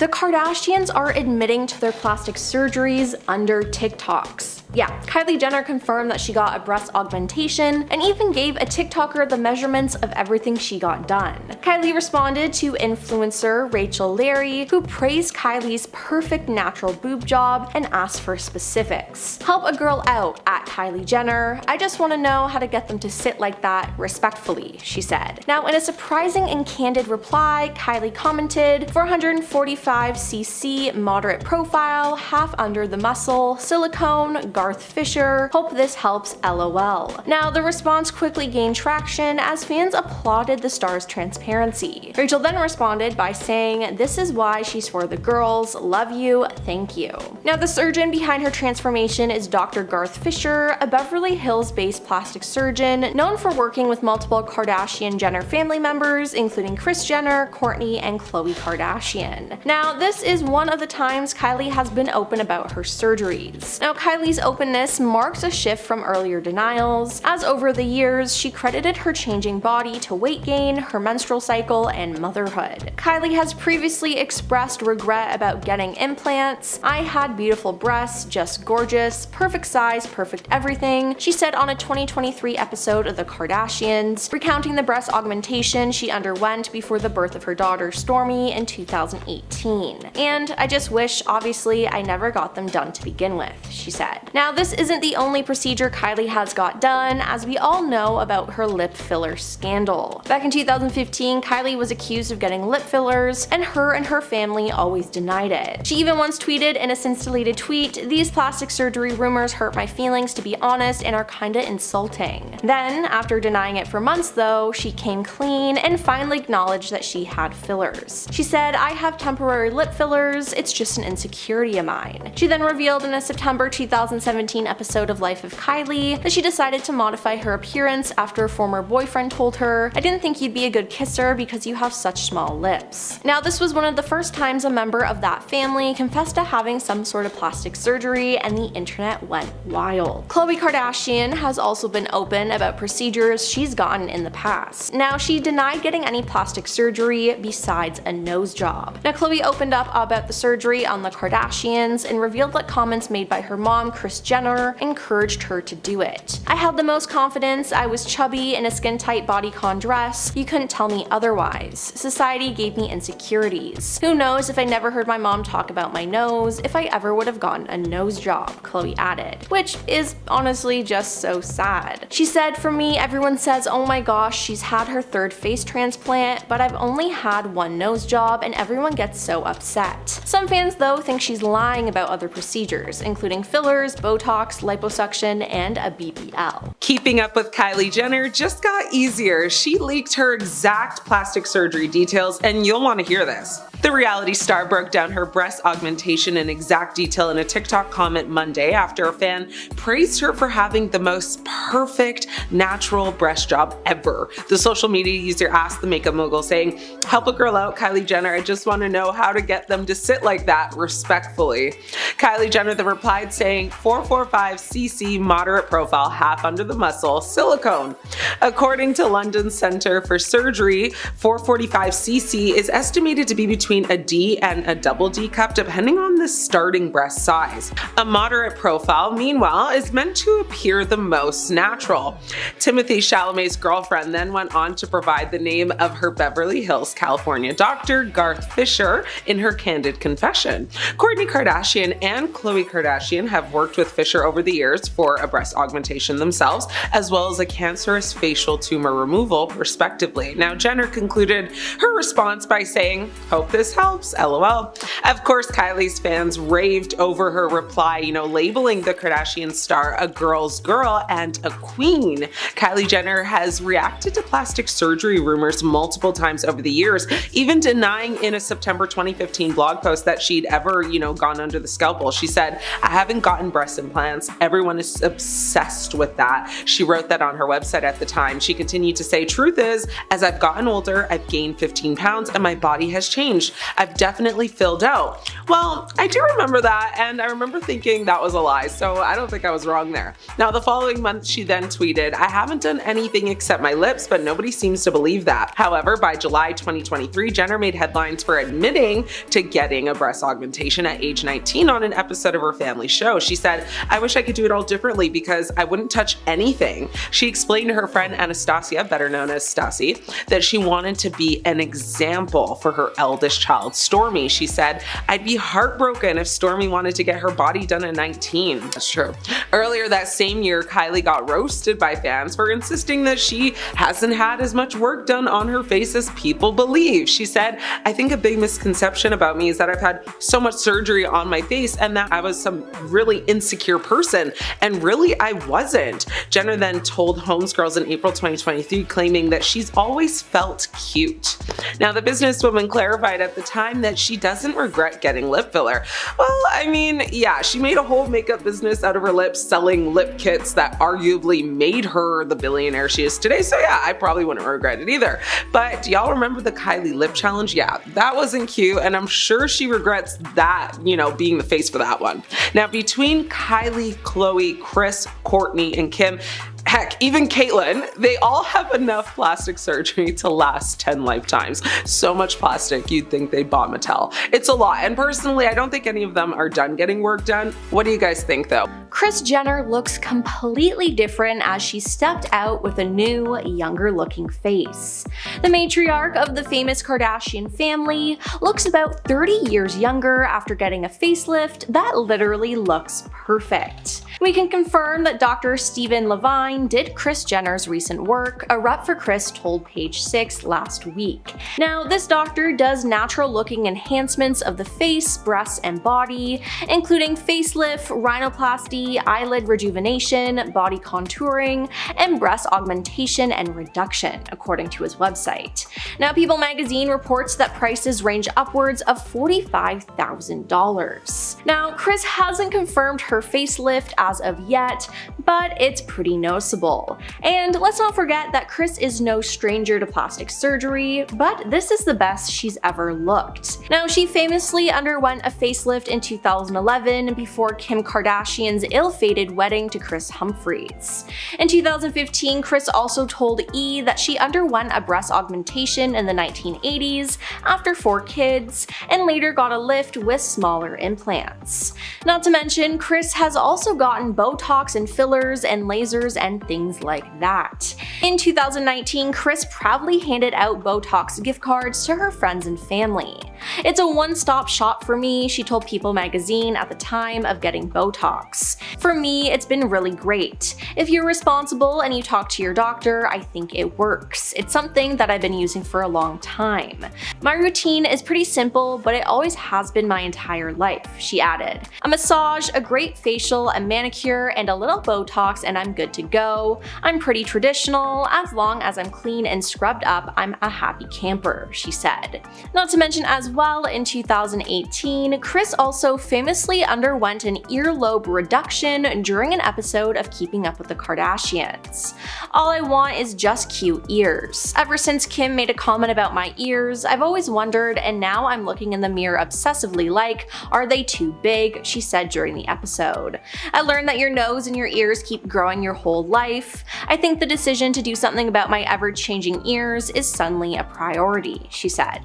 The Kardashians are admitting to their plastic surgeries under TikToks. Yeah, Kylie Jenner confirmed that she got a breast augmentation and even gave a TikToker the measurements of everything she got done. Kylie responded to influencer Rachel Larry, who praised Kylie's perfect natural boob job and asked for specifics. "Help a girl out at Kylie Jenner. I just want to know how to get them to sit like that respectfully," she said. Now, in a surprising and candid reply, Kylie commented, "445cc moderate profile, half under the muscle, silicone, Garth Fisher. Hope this helps, LOL." Now, the response quickly gained traction as fans applauded the star's transparency. Rachel then responded by saying, "This is why she's for the girls. Love you. Thank you." Now, the surgeon behind her transformation is Dr. Garth Fisher, a Beverly Hills-based plastic surgeon known for working with multiple Kardashian Jenner family members, including Kris Jenner, Kourtney, and Khloe Kardashian. Now, this is one of the times Kylie has been open about her surgeries. Now, Kylie's openness marks a shift from earlier denials, as over the years she credited her changing body to weight gain, her menstrual cycle, and motherhood. Kylie has previously expressed regret about getting implants. "I had beautiful breasts, just gorgeous, perfect size, perfect everything," she said on a 2023 episode of The Kardashians, recounting the breast augmentation she underwent before the birth of her daughter Stormi in 2018. "And I just wish, obviously, I never got them done to begin with," she said. Now, this isn't the only procedure Kylie has got done, as we all know about her lip filler scandal. Back in 2015, Kylie was accused of getting lip fillers, and her family always denied it. She even once tweeted in a since-deleted tweet, "These plastic surgery rumors hurt my feelings, to be honest, and are kinda insulting." Then, after denying it for months though, she came clean and finally acknowledged that she had fillers. She said, "I have temporary lip fillers, it's just an insecurity of mine." She then revealed in a September 2017 episode of Life of Kylie that she decided to modify her appearance after a former boyfriend told her, "I didn't think you'd be a good kisser because you have such small lips." Now, this was one of the first times a member of that family confessed to having some sort of plastic surgery, and the internet went wild. Khloe Kardashian has also been open about procedures she's gotten in the past. Now, she denied getting any plastic surgery besides a nose job. Now, Khloe opened up about the surgery on The Kardashians and revealed that comments made by her mom, Kris Jenner, encouraged her to do it. "I had the most confidence, I was chubby in a skin-tight bodycon dress, you couldn't tell me otherwise. Society gave me insecurities. Who knows if I never heard my mom talk about my nose, if I ever would have gotten a nose job," Khloe added, which is honestly just so sad. She said, "For me, everyone says, oh my gosh, she's had her third face transplant, but I've only had one nose job and everyone gets so upset." Some fans though think she's lying about other procedures, including fillers, Botox, liposuction, and a BBL. Keeping up with Kylie Jenner just got easier. She leaked her exact plastic surgery details, and you'll want to hear this. The reality star broke down her breast augmentation in exact detail in a TikTok comment Monday after a fan praised her for having the most perfect natural breast job ever. The social media user asked the makeup mogul, saying, "Help a girl out, Kylie Jenner. I just want to know how to get them to sit like that respectfully." Kylie Jenner then replied saying, 445cc moderate profile, half under the muscle, silicone. According to London Centre for Surgery, 445cc is estimated to be between a D and a double D cup depending on the starting breast size. A moderate profile, meanwhile, is meant to appear the most natural. Timothée Chalamet's girlfriend then went on to provide the name of her Beverly Hills, California doctor, Garth Fisher, in her candid confession. Kourtney Kardashian and Khloe Kardashian have worked with Fisher over the years for a breast augmentation themselves, as well as a cancerous facial tumor removal, respectively. Now, Jenner concluded her response by saying, "Hope this helps, LOL." Of course, Kylie's fans raved over her reply, labeling the Kardashian star a girl's girl and a queen. Kylie Jenner has reacted to plastic surgery rumors multiple times over the years, even denying in a September 2015 blog post that she'd ever, gone under the scalpel. She said, "I haven't gotten breast breast implants. Everyone is obsessed with that. She wrote that on her website at the time. She continued to say, truth is, as I've gotten older, I've gained 15 pounds and my body has changed. I've definitely filled out. Well, I do remember that, and I remember thinking that was a lie, so I don't think I was wrong there. Now, the following month, she then tweeted, I haven't done anything except my lips, but nobody seems to believe that. However, by July 2023, Jenner made headlines for admitting to getting a breast augmentation at age 19 on an episode of her family show. She said, I wish I could do it all differently because I wouldn't touch anything. She explained to her friend Anastasia, better known as Stassi, that she wanted to be an example for her eldest child, Stormy. She said, I'd be heartbroken if Stormy wanted to get her body done at 19. That's true. Earlier that same year, Kylie got roasted by fans for insisting that she hasn't had as much work done on her face as people believe. She said, I think a big misconception about me is that I've had so much surgery on my face and that I was some really insecure person, and really I wasn't. Jenner then told Homesgirls in April 2023, claiming that she's always felt cute. Now, the businesswoman clarified at the time that she doesn't regret getting lip filler. Well, I mean, yeah, she made a whole makeup business out of her lips, selling lip kits that arguably made her the billionaire she is today, so yeah, I probably wouldn't regret it either. But do y'all remember the Kylie lip challenge? Yeah, that wasn't cute, and I'm sure she regrets that, being the face for that one. Now, between Kylie, Khloe, Kris, Kourtney, and Kim, heck, even Caitlyn, they all have enough plastic surgery to last 10 lifetimes. So much plastic, you'd think they bought Mattel. It's a lot, and personally, I don't think any of them are done getting work done. What do you guys think though? Kris Jenner looks completely different as she stepped out with a new, younger looking face. The matriarch of the famous Kardashian family looks about 30 years younger after getting a facelift that literally looks perfect. We can confirm that Dr. Stephen Levine did Kris Jenner's recent work, a rep for Kris told Page 6 last week. Now, this doctor does natural-looking enhancements of the face, breasts, and body, including facelift, rhinoplasty, eyelid rejuvenation, body contouring, and breast augmentation and reduction, according to his website. Now, People magazine reports that prices range upwards of $45,000. Now, Kris hasn't confirmed her facelift as of yet, but it's pretty noticeable. And let's not forget that Kris is no stranger to plastic surgery, but this is the best she's ever looked. Now, she famously underwent a facelift in 2011 before Kim Kardashian's ill-fated wedding to Kris Humphries. In 2015, Kris also told E! That she underwent a breast augmentation in the 1980s after 4 kids, and later got a lift with smaller implants. Not to mention, Kris has also gotten Botox and fillers and lasers and things like that. In 2019, Kris proudly handed out Botox gift cards to her friends and family. It's a one-stop shop for me, she told People magazine at the time of getting Botox. For me, it's been really great. If you're responsible and you talk to your doctor, I think it works. It's something that I've been using for a long time. My routine is pretty simple, but it always has been my entire life, she added. A massage, a great facial, a manicure, and a little Botox and I'm good to go. I'm pretty traditional. As long as I'm clean and scrubbed up, I'm a happy camper, she said. Not to mention as well, in 2018, Kris also famously underwent an earlobe reduction during an episode of Keeping Up with the Kardashians. All I want is just cute ears. Ever since Kim made a comment about my ears, I've always wondered, and now I'm looking in the mirror obsessively like, are they too big? She said during the episode. I learned that your nose and your ears keep growing your whole life. I think the decision to do something about my ever-changing ears is suddenly a priority, she said.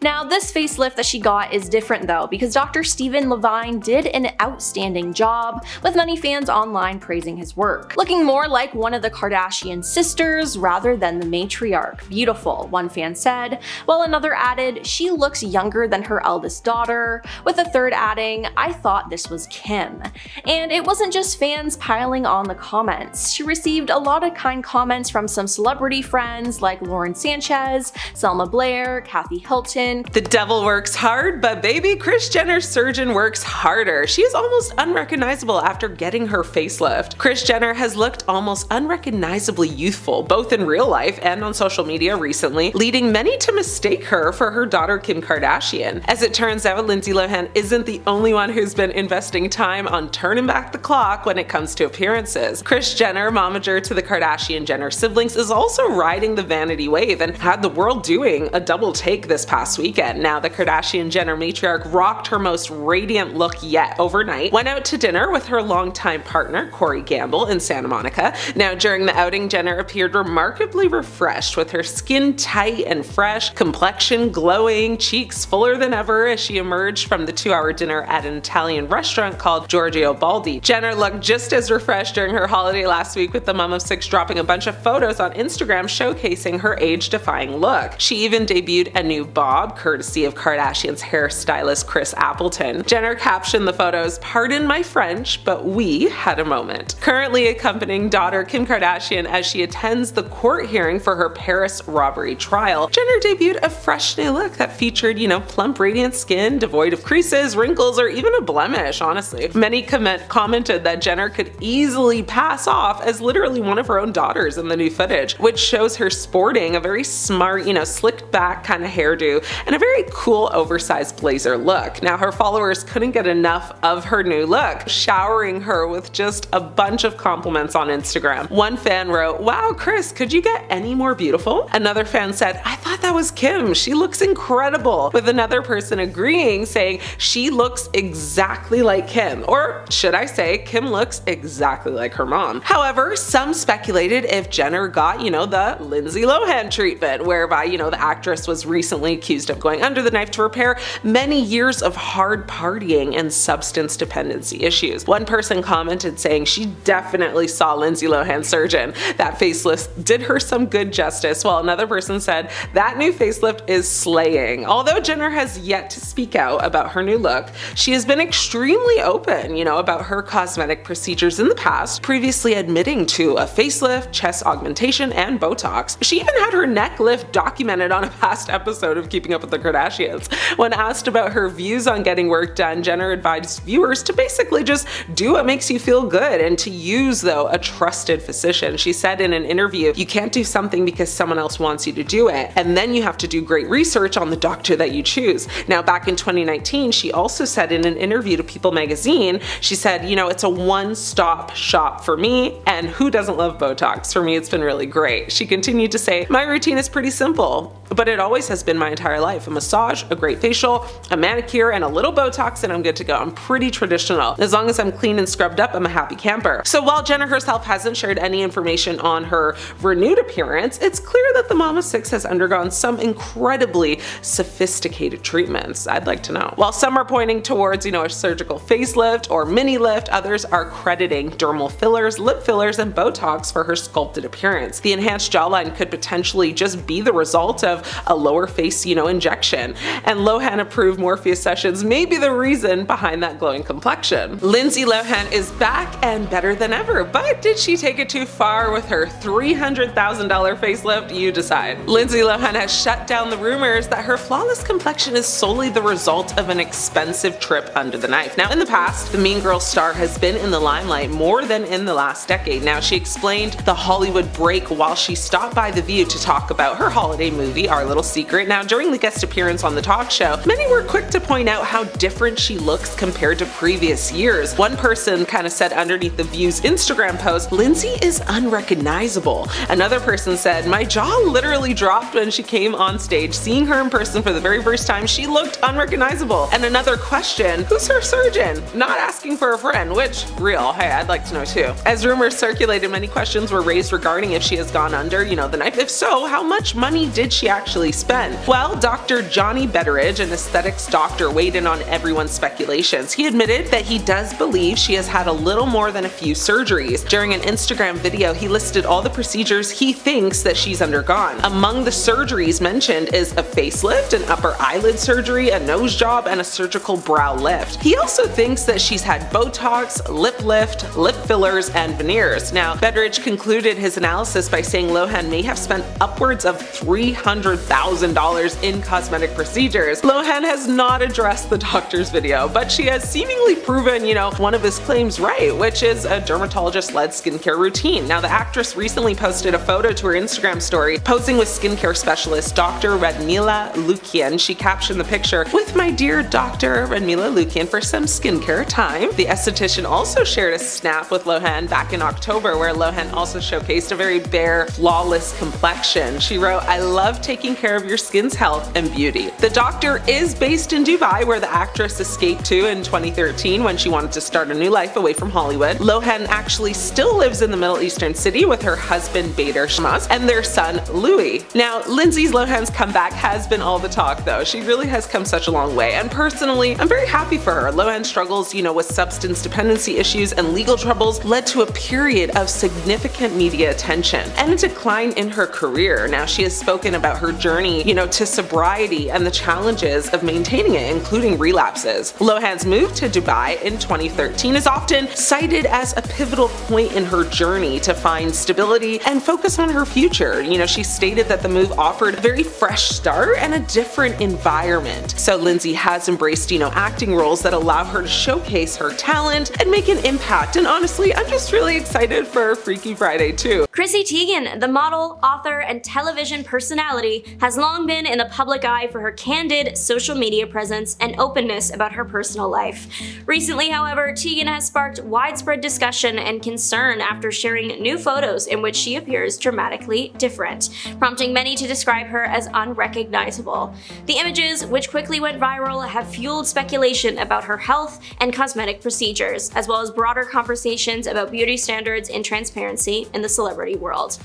Now, this facelift that she got is different though, because Dr. Stephen Levine did an outstanding job, with many fans online praising his work. Looking more like one of the Kardashian sisters rather than the matriarch. Beautiful, one fan said, while another added, she looks younger than her eldest daughter, with a third adding, I thought this was Kim. And it wasn't just fans piling on the comments. She received a lot of kind comments from some celebrity friends like Lauren Sanchez, Selma Blair, Kathy Hilton, Kardashian. The devil works hard, but baby, Kris Jenner's surgeon works harder. She is almost unrecognizable after getting her facelift. Kris Jenner has looked almost unrecognizably youthful, both in real life and on social media recently, leading many to mistake her for her daughter Kim Kardashian. As it turns out, Lindsay Lohan isn't the only one who's been investing time on turning back the clock when it comes to appearances. Kris Jenner, momager to the Kardashian-Jenner siblings, is also riding the vanity wave and had the world doing a double take this past weekend. Now, the Kardashian-Jenner matriarch rocked her most radiant look yet overnight, went out to dinner with her longtime partner Corey Gamble in Santa Monica. Now, during the outing, Jenner appeared remarkably refreshed, with her skin tight and fresh, complexion glowing, cheeks fuller than ever as she emerged from the 2-hour dinner at an Italian restaurant called Giorgio Baldi. Jenner looked just as refreshed during her holiday last week, with the mom of 6 dropping a bunch of photos on Instagram showcasing her age-defying look. She even debuted a new bob, courtesy of Kardashian's hairstylist Chris Appleton. Jenner captioned the photos, "Pardon my French, but we had a moment." Currently accompanying daughter Kim Kardashian as she attends the court hearing for her Paris robbery trial, Jenner debuted a fresh new look that featured, plump radiant skin, devoid of creases, wrinkles, or even a blemish, honestly. Many commented that Jenner could easily pass off as literally one of her own daughters in the new footage, which shows her sporting a very smart, slicked back kind of hairdo and a very cool oversized blazer look. Now, her followers couldn't get enough of her new look, showering her with just a bunch of compliments on Instagram. One fan wrote, "Wow, Kris, could you get any more beautiful?" Another fan said, "I thought that was Kim. She looks incredible." With another person agreeing, saying, "She looks exactly like Kim." Or should I say, Kim looks exactly like her mom. However, some speculated if Jenner got, the Lindsay Lohan treatment, whereby, the actress was recently accused of going under the knife to repair many years of hard partying and substance dependency issues. One person commented saying she definitely saw Lindsay Lohan's surgeon. That facelift did her some good justice, while another person said that new facelift is slaying. Although Jenner has yet to speak out about her new look, she has been extremely open, about her cosmetic procedures in the past, previously admitting to a facelift, chest augmentation, and Botox. She even had her neck lift documented on a past episode of Keeping Up with the Kardashians. When asked about her views on getting work done, Jenner advised viewers to basically just do what makes you feel good and to use, though, a trusted physician. She said in an interview, "You can't do something because someone else wants you to do it, and then you have to do great research on the doctor that you choose." Now, back in 2019, she also said in an interview to People magazine, she said, "It's a one-stop shop for me, and who doesn't love Botox? For me, it's been really great." She continued to say, "My routine is pretty simple, but it always has been my entire life. A massage, a great facial, a manicure, and a little Botox, and I'm good to go. I'm pretty traditional. As long as I'm clean and scrubbed up, I'm a happy camper." So while Jenner herself hasn't shared any information on her renewed appearance, it's clear that the mom of 6 has undergone some incredibly sophisticated treatments. I'd like to know. While some are pointing towards, a surgical facelift or mini lift, others are crediting dermal fillers, lip fillers, and Botox for her sculpted appearance. The enhanced jawline could potentially just be the result of a lower face, injection. And Lohan-approved Morpheus sessions may be the reason behind that glowing complexion. Lindsay Lohan is back and better than ever, but did she take it too far with her $300,000 facelift? You decide. Lindsay Lohan has shut down the rumors that her flawless complexion is solely the result of an expensive trip under the knife. Now, in the past, the Mean Girls star has been in the limelight more than in the last decade. Now, she explained the Hollywood break while she stopped by The View to talk about her holiday movie, Our Little Secret. Now, during the guest appearance on the talk show, many were quick to point out how different she looks compared to previous years. One person kind of said underneath The View's Instagram post, "Lindsay is unrecognizable." Another person said, "My jaw literally dropped when she came on stage. Seeing her in person for the very first time, she looked unrecognizable." And another question, "Who's her surgeon?" Not asking for a friend, which, real, hey, I'd like to know too. As rumors circulated, many questions were raised regarding if she has gone under, the knife. If so, how much money did she actually spend? Well, Dr. Johnny Betteridge, an aesthetics doctor, weighed in on everyone's speculations. He admitted that he does believe she has had a little more than a few surgeries. During an Instagram video, he listed all the procedures he thinks that she's undergone. Among the surgeries mentioned is a facelift, an upper eyelid surgery, a nose job, and a surgical brow lift. He also thinks that she's had Botox, lip lift, lip fillers, and veneers. Now, Betteridge concluded his analysis by saying Lohan may have spent upwards of $300 $300,000 in cosmetic procedures. Lohan has not addressed the doctor's video, but she has seemingly proven, one of his claims right, which is a dermatologist-led skincare routine. Now, the actress recently posted a photo to her Instagram story, posing with skincare specialist Dr. Radmila Lukian. She captioned the picture, "With my dear Dr. Radmila Lukian for some skincare time." The esthetician also shared a snap with Lohan back in October, where Lohan also showcased a very bare, flawless complexion. She wrote, "I love taking care of your skin's health and beauty." The doctor is based in Dubai, where the actress escaped to in 2013 when she wanted to start a new life away from Hollywood. Lohan actually still lives in the Middle Eastern city with her husband Bader Shamaz and their son Louis. Now, Lindsay Lohan's comeback has been all the talk though. She really has come such a long way, and personally, I'm very happy for her. Lohan's struggles, with substance dependency issues and legal troubles led to a period of significant media attention and a decline in her career. Now, she has spoken about her journey, to sobriety and the challenges of maintaining it, including relapses. Lohan's move to Dubai in 2013 is often cited as a pivotal point in her journey to find stability and focus on her future. She stated that the move offered a very fresh start and a different environment. So Lindsay has embraced, acting roles that allow her to showcase her talent and make an impact. And honestly, I'm just really excited for Freaky Friday too. Chrissy Teigen, the model, author, and television personality, has long been in the public eye for her candid social media presence and openness about her personal life. Recently, however, Teigen has sparked widespread discussion and concern after sharing new photos in which she appears dramatically different, prompting many to describe her as unrecognizable. The images, which quickly went viral, have fueled speculation about her health and cosmetic procedures, as well as broader conversations about beauty standards and transparency in the celebrity world.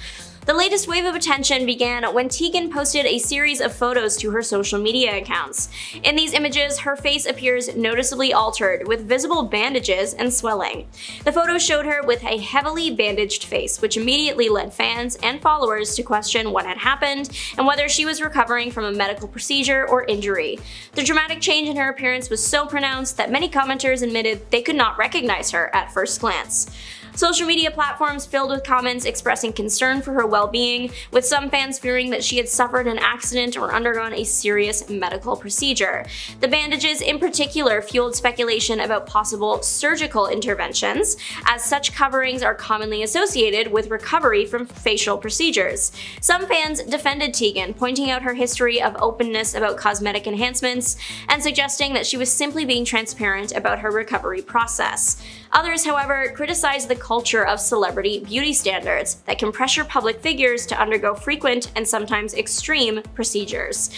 The latest wave of attention began when Teigen posted a series of photos to her social media accounts. In these images, her face appears noticeably altered, with visible bandages and swelling. The photos showed her with a heavily bandaged face, which immediately led fans and followers to question what had happened and whether she was recovering from a medical procedure or injury. The dramatic change in her appearance was so pronounced that many commenters admitted they could not recognize her at first glance. Social media platforms filled with comments expressing concern for her well-being, with some fans fearing that she had suffered an accident or undergone a serious medical procedure. The bandages in particular fueled speculation about possible surgical interventions, as such coverings are commonly associated with recovery from facial procedures. Some fans defended Teigen, pointing out her history of openness about cosmetic enhancements and suggesting that she was simply being transparent about her recovery process. Others, however, criticized the culture of celebrity beauty standards that can pressure public figures to undergo frequent and sometimes extreme procedures.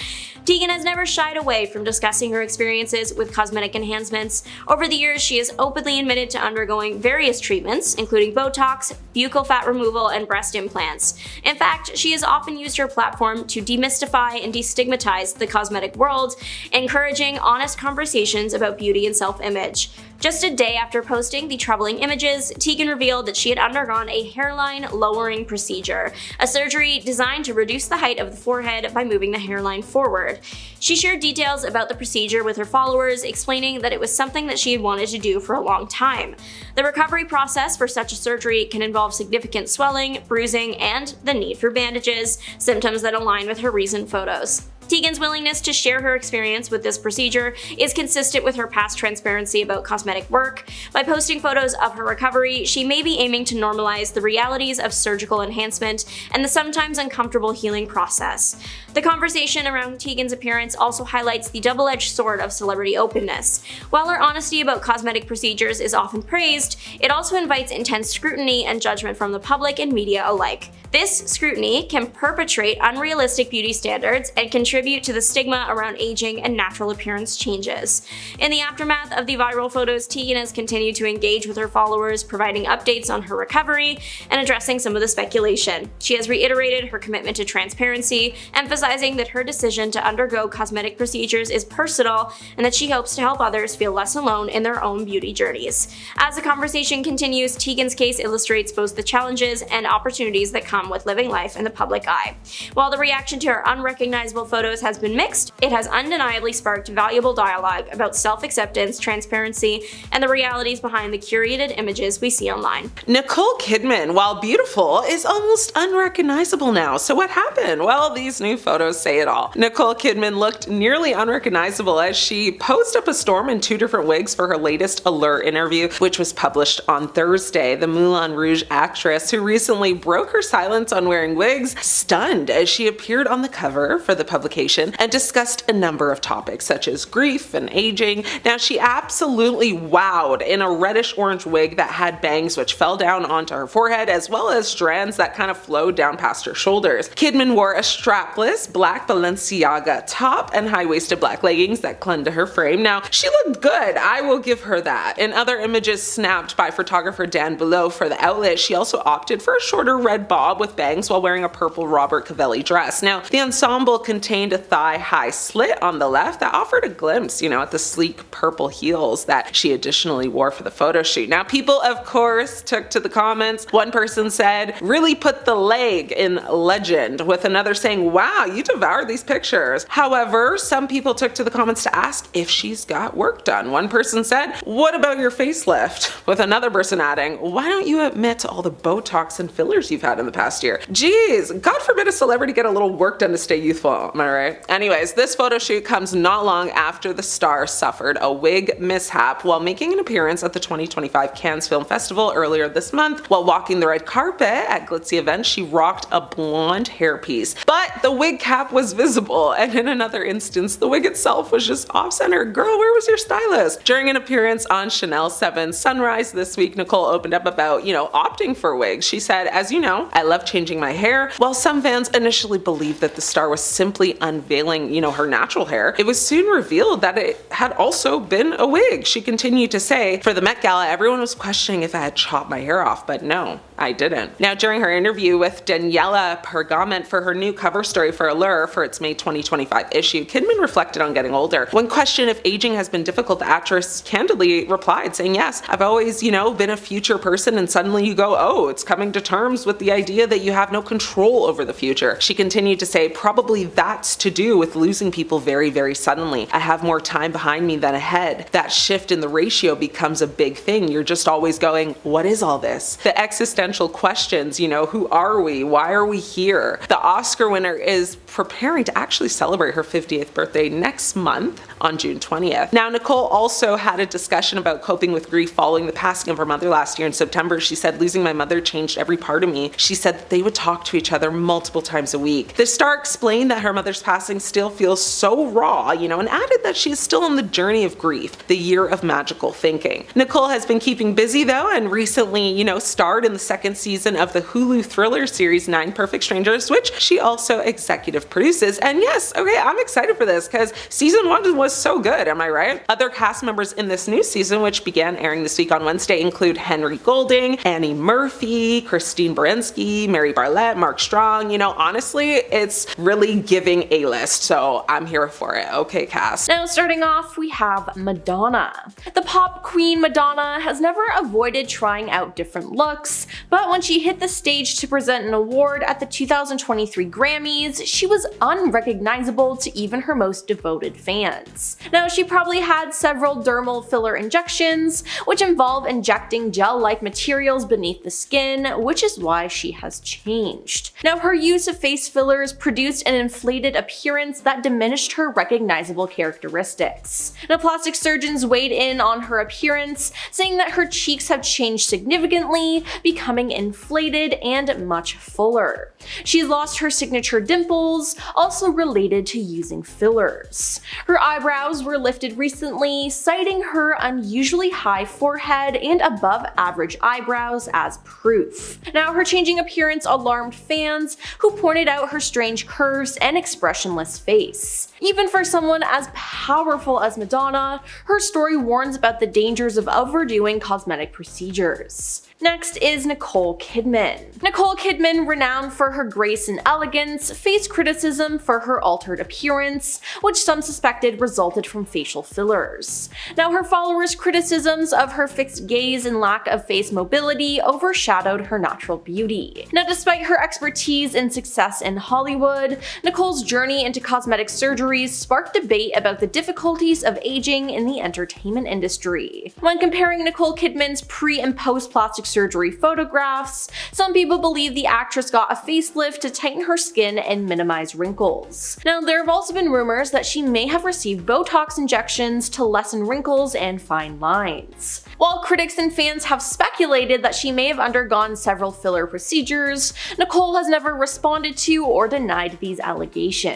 Teigen has never shied away from discussing her experiences with cosmetic enhancements. Over the years, she has openly admitted to undergoing various treatments, including Botox, buccal fat removal, and breast implants. In fact, she has often used her platform to demystify and destigmatize the cosmetic world, encouraging honest conversations about beauty and self-image. Just a day after posting the troubling images, Teigen revealed that she had undergone a hairline lowering procedure, a surgery designed to reduce the height of the forehead by moving the hairline forward. She shared details about the procedure with her followers, explaining that it was something that she had wanted to do for a long time. The recovery process for such a surgery can involve significant swelling, bruising, and the need for bandages, symptoms that align with her recent photos. Teigen's willingness to share her experience with this procedure is consistent with her past transparency about cosmetic work. By posting photos of her recovery, she may be aiming to normalize the realities of surgical enhancement and the sometimes uncomfortable healing process. The conversation around Teigen's appearance also highlights the double-edged sword of celebrity openness. While her honesty about cosmetic procedures is often praised, it also invites intense scrutiny and judgment from the public and media alike. This scrutiny can perpetrate unrealistic beauty standards and contribute to the stigma around aging and natural appearance changes. In the aftermath of the viral photos, Teigen has continued to engage with her followers, providing updates on her recovery and addressing some of the speculation. She has reiterated her commitment to transparency, emphasizing that her decision to undergo cosmetic procedures is personal and that she hopes to help others feel less alone in their own beauty journeys. As the conversation continues, Teigen's case illustrates both the challenges and opportunities that come with living life in the public eye. While the reaction to her unrecognizable photos photos has been mixed, it has undeniably sparked valuable dialogue about self-acceptance, transparency, and the realities behind the curated images we see online. Nicole Kidman, while beautiful, is almost unrecognizable now. So what happened? Well, these new photos say it all. Nicole Kidman looked nearly unrecognizable as she posed up a storm in 2 different wigs for her latest Allure interview, which was published on Thursday. The Moulin Rouge actress, who recently broke her silence on wearing wigs, stunned as she appeared on the cover for the publication and discussed a number of topics such as grief and aging. Now, she absolutely wowed in a reddish-orange wig that had bangs which fell down onto her forehead, as well as strands that kind of flowed down past her shoulders. Kidman wore a strapless black Balenciaga top and high-waisted black leggings that clung to her frame. Now, she looked good, I will give her that. In other images snapped by photographer Dan Below for the outlet, she also opted for a shorter red bob with bangs while wearing a purple Robert Cavalli dress. Now, the ensemble contained a thigh-high slit on the left that offered a glimpse, at the sleek purple heels that she additionally wore for the photo shoot. Now, people, of course, took to the comments. One person said, "Really put the leg in legend," with another saying, "Wow, you devoured these pictures." However, some people took to the comments to ask if she's got work done. One person said, "What about your facelift?" with another person adding, "Why don't you admit to all the Botox and fillers you've had in the past year?" Geez, God forbid a celebrity get a little work done to stay youthful, am I right? Anyways, this photo shoot comes not long after the star suffered a wig mishap while making an appearance at the 2025 Cannes Film Festival earlier this month. While walking the red carpet at glitzy events, she rocked a blonde hairpiece, but the wig cap was visible, and in another instance, the wig itself was just off-center. Girl, where was your stylist? During an appearance on Chanel 7 Sunrise this week, Nicole opened up about, opting for wigs. She said, "As you know, I love changing my hair." While some fans initially believed that the star was simply unveiling, her natural hair, it was soon revealed that it had also been a wig. She continued to say, "For the Met Gala, everyone was questioning if I had chopped my hair off, but no, I didn't." Now, during her interview with Daniela Pergament for her new cover story for Allure for its May 2025 issue, Kidman reflected on getting older. When questioned if aging has been difficult, the actress candidly replied, saying, "Yes, I've always, been a future person, and suddenly you go, oh, it's coming to terms with the idea that you have no control over the future." She continued to say, "Probably that's to do with losing people very, very suddenly. I have more time behind me than ahead. That shift in the ratio becomes a big thing. You're just always going, what is all this?" The existential questions, who are we? Why are we here? The Oscar winner is preparing to actually celebrate her 50th birthday next month on June 20th. Now, Nicole also had a discussion about coping with grief following the passing of her mother last year in September. She said, "Losing my mother changed every part of me." She said that they would talk to each other multiple times a week. The star explained that her mother's passing still feels so raw, and added that she is still on the journey of grief, the year of magical thinking. Nicole has been keeping busy though, and recently, starred in the 2nd season of the Hulu thriller series 9 Perfect Strangers, which she also executive produces. And yes, okay, I'm excited for this because season 1 was so good, am I right? Other cast members in this new season, which began airing this week on Wednesday, include Henry Golding, Annie Murphy, Christine Baranski, Mary Bartlett, Mark Strong. Honestly, it's really giving A-list, so I'm here for it. Okay, cast. Now, starting off, we have Madonna. The pop queen Madonna has never avoided trying out different looks, but when she hit the stage to present an award at the 2023 Grammys, she was unrecognizable to even her most devoted fans. Now, she probably had several dermal filler injections, which involve injecting gel-like materials beneath the skin, which is why she has changed. Now, her use of face fillers produced an inflated appearance that diminished her recognizable characteristics. Now, plastic surgeons weighed in on her appearance, saying that her cheeks have changed significantly, becoming inflated and much fuller. She's lost her signature dimples, also related to using fillers. Her eyebrows were lifted recently, citing her unusually high forehead and above average eyebrows as proof. Now, her changing appearance alarmed fans, who pointed out her strange curves and expressionless face. Even for someone as powerful as Madonna, her story warns about the dangers of overdoing cosmetic procedures. Next is Nicole Kidman. Nicole Kidman, renowned for her grace and elegance, faced criticism for her altered appearance, which some suspected resulted from facial fillers. Now, her followers' criticisms of her fixed gaze and lack of face mobility overshadowed her natural beauty. Now, despite her expertise and success in Hollywood, Nicole's journey journey into cosmetic surgeries sparked debate about the difficulties of aging in the entertainment industry. When comparing Nicole Kidman's pre- and post-plastic surgery photographs, some people believe the actress got a facelift to tighten her skin and minimize wrinkles. Now, there have also been rumors that she may have received Botox injections to lessen wrinkles and fine lines. While critics and fans have speculated that she may have undergone several filler procedures, Nicole has never responded to or denied these allegations.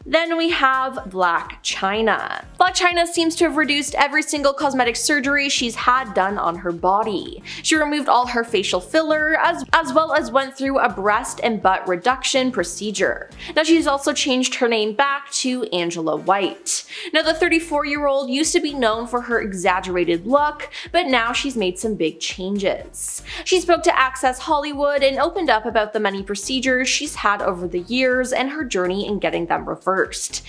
Then we have Blac Chyna. Blac Chyna seems to have reduced every single cosmetic surgery she's had done on her body. She removed all her facial filler, as well as went through a breast and butt reduction procedure. Now she's also changed her name back to Angela White. Now the 34-year-old used to be known for her exaggerated look, but now she's made some big changes. She spoke to Access Hollywood and opened up about the many procedures she's had over the years and her journey in getting them reversed.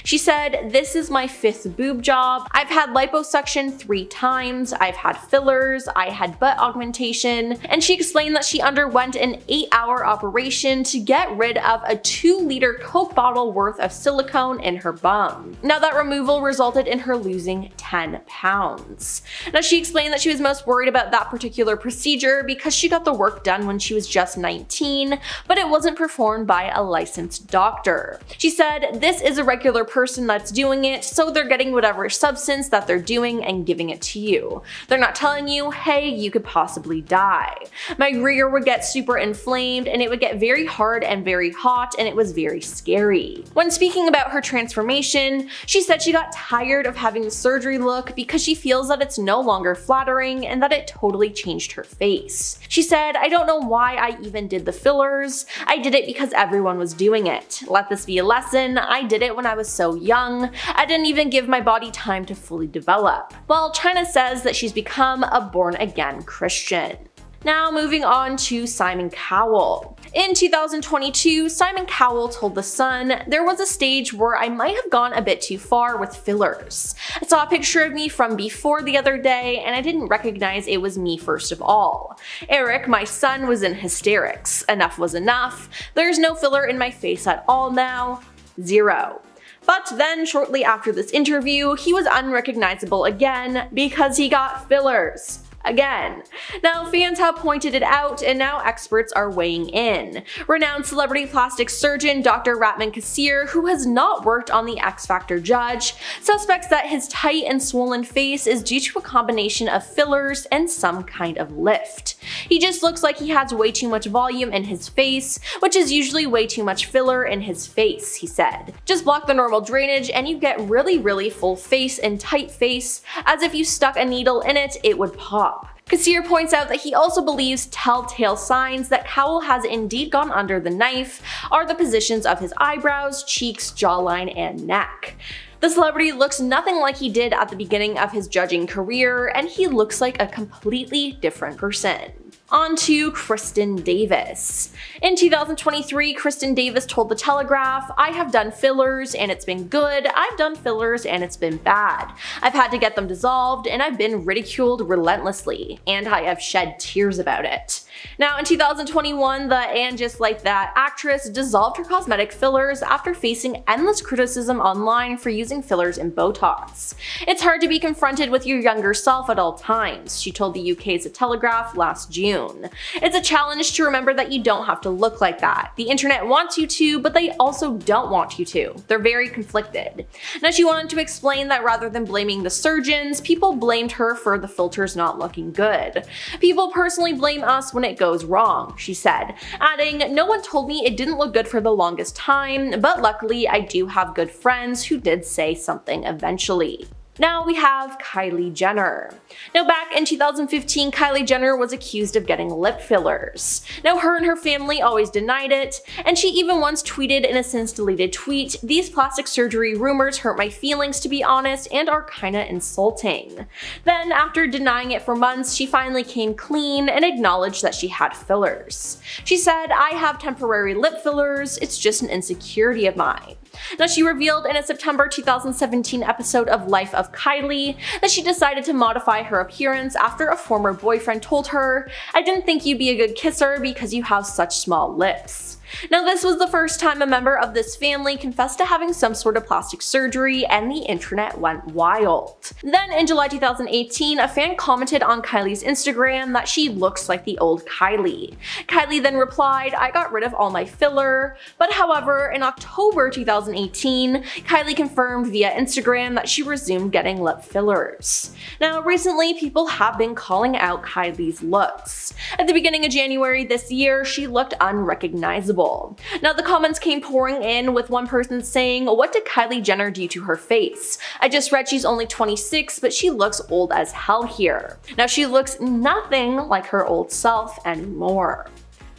She said, "This is my 5th boob job. I've had liposuction 3 times, I've had fillers, I had butt augmentation," and she explained that she underwent an 8-hour operation to get rid of a 2-liter Coke bottle worth of silicone in her bum. Now that removal resulted in her losing 10 pounds. Now she explained that she was most worried about that particular procedure because she got the work done when she was just 19, but it wasn't performed by a licensed doctor. She said, "This is a regular person that's doing it, so they're getting whatever substance that they're doing and giving it to you. They're not telling you, hey, you could possibly die. My rear would get super inflamed and it would get very hard and very hot, and it was very scary." When speaking about her transformation, she said she got tired of having the surgery look because she feels that it's no longer flattering and that it totally changed her face. She said, "I don't know why I even did the fillers. I did it because everyone was doing it. Let this be a lesson. I did it when I was so young. I didn't even give my body time to fully develop." While Chyna says that she's become a born-again Christian. Now moving on to Simon Cowell. In 2022, Simon Cowell told The Sun, "There was a stage where I might have gone a bit too far with fillers. I saw a picture of me from before the other day and I didn't recognize it was me first of all. Eric, my son, was in hysterics. Enough was enough. There's no filler in my face at all now. 0. But then, shortly after this interview, he was unrecognizable again because he got fillers. Again. Now, fans have pointed it out, and now experts are weighing in. Renowned celebrity plastic surgeon Dr. Ratman Kassir, who has not worked on the X Factor judge, suspects that his tight and swollen face is due to a combination of fillers and some kind of lift. He just looks like he has way too much volume in his face, which is usually way too much filler in his face," he said. "Just block the normal drainage and you get really full face and tight face, as if you stuck a needle in it, it would pop." Kassir points out that he also believes telltale signs that Cowell has indeed gone under the knife are the positions of his eyebrows, cheeks, jawline, and neck. The celebrity looks nothing like he did at the beginning of his judging career, and he looks like a completely different person. On to Kristen Davis. In 2023, Kristen Davis told The Telegraph, "I have done fillers and it's been good. I've done fillers and it's been bad. I've had to get them dissolved and I've been ridiculed relentlessly, and I have shed tears about it." Now, in 2021, the "And Just Like That" actress dissolved her cosmetic fillers after facing endless criticism online for using fillers and Botox. "It's hard to be confronted with your younger self at all times," she told the UK's The Telegraph last June. "It's a challenge to remember that you don't have to look like that. The internet wants you to, but they also don't want you to. They're very conflicted." Now, she wanted to explain that rather than blaming the surgeons, people blamed her for the filters not looking good. "People personally blame us when it goes wrong," she said, adding, "No one told me it didn't look good for the longest time, but luckily I do have good friends who did say something eventually." Now we have Kylie Jenner. Now back in 2015, Kylie Jenner was accused of getting lip fillers. Now her and her family always denied it, and she even once tweeted in a since deleted tweet, "These plastic surgery rumors hurt my feelings, to be honest, and are kinda insulting." Then after denying it for months, she finally came clean and acknowledged that she had fillers. She said, "I have temporary lip fillers, it's just an insecurity of mine." Now she revealed in a September 2017 episode of Life of Kylie that she decided to modify her appearance after a former boyfriend told her, "I didn't think you'd be a good kisser because you have such small lips." Now, this was the first time a member of this family confessed to having some sort of plastic surgery, and the internet went wild. Then in July 2018, a fan commented on Kylie's Instagram that she looks like the old Kylie. Kylie then replied, "I got rid of all my filler." But however, in October 2018, Kylie confirmed via Instagram that she resumed getting lip fillers. Now, recently, people have been calling out Kylie's looks. At the beginning of January this year, she looked unrecognizable. Now, the comments came pouring in, with one person saying, "What did Kylie Jenner do to her face? I just read she's only 26, but she looks old as hell here." Now, she looks nothing like her old self anymore.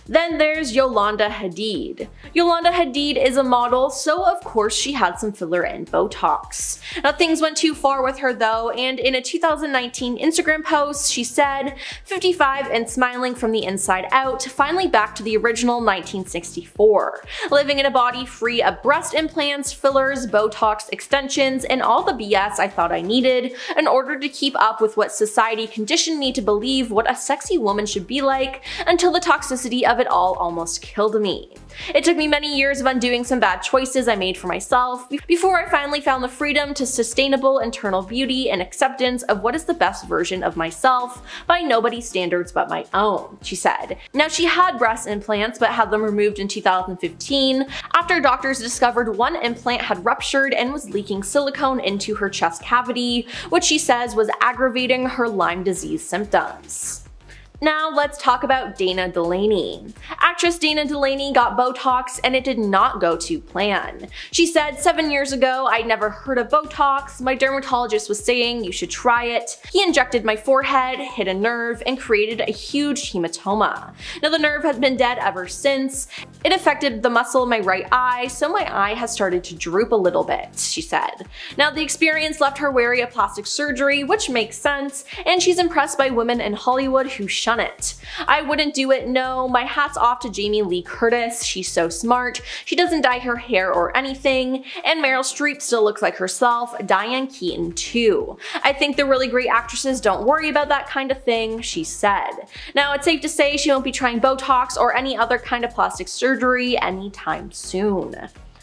Then there's Yolanda Hadid. Yolanda Hadid is a model, so of course she had some filler and Botox. Now, things went too far with her though, and in a 2019 Instagram post, she said, "55 and smiling from the inside out, finally back to the original 1964. Living in a body free of breast implants, fillers, Botox, extensions, and all the BS I thought I needed in order to keep up with what society conditioned me to believe what a sexy woman should be like, until the toxicity of it all almost killed me. It took me many years of undoing some bad choices I made for myself before I finally found the freedom to sustainable internal beauty and acceptance of what is the best version of myself by nobody's standards but my own," she said. Now, she had breast implants but had them removed in 2015 after doctors discovered one implant had ruptured and was leaking silicone into her chest cavity, which she says was aggravating her Lyme disease symptoms. Now let's talk about Dana Delaney. Actress Dana Delaney got Botox and it did not go to plan. She said, "7 years ago, I'd never heard of Botox. My dermatologist was saying you should try it. He injected my forehead, hit a nerve, and created a huge hematoma. Now, the nerve has been dead ever since. It affected the muscle in my right eye, so my eye has started to droop a little bit," she said. Now, the experience left her wary of plastic surgery, which makes sense, and she's impressed by women in Hollywood who shun it. "I wouldn't do it, no. My hat's off to Jamie Lee Curtis. She's so smart. She doesn't dye her hair or anything. And Meryl Streep still looks like herself. Diane Keaton too. I think the really great actresses don't worry about that kind of thing," she said. Now, it's safe to say she won't be trying Botox or any other kind of plastic surgery anytime soon.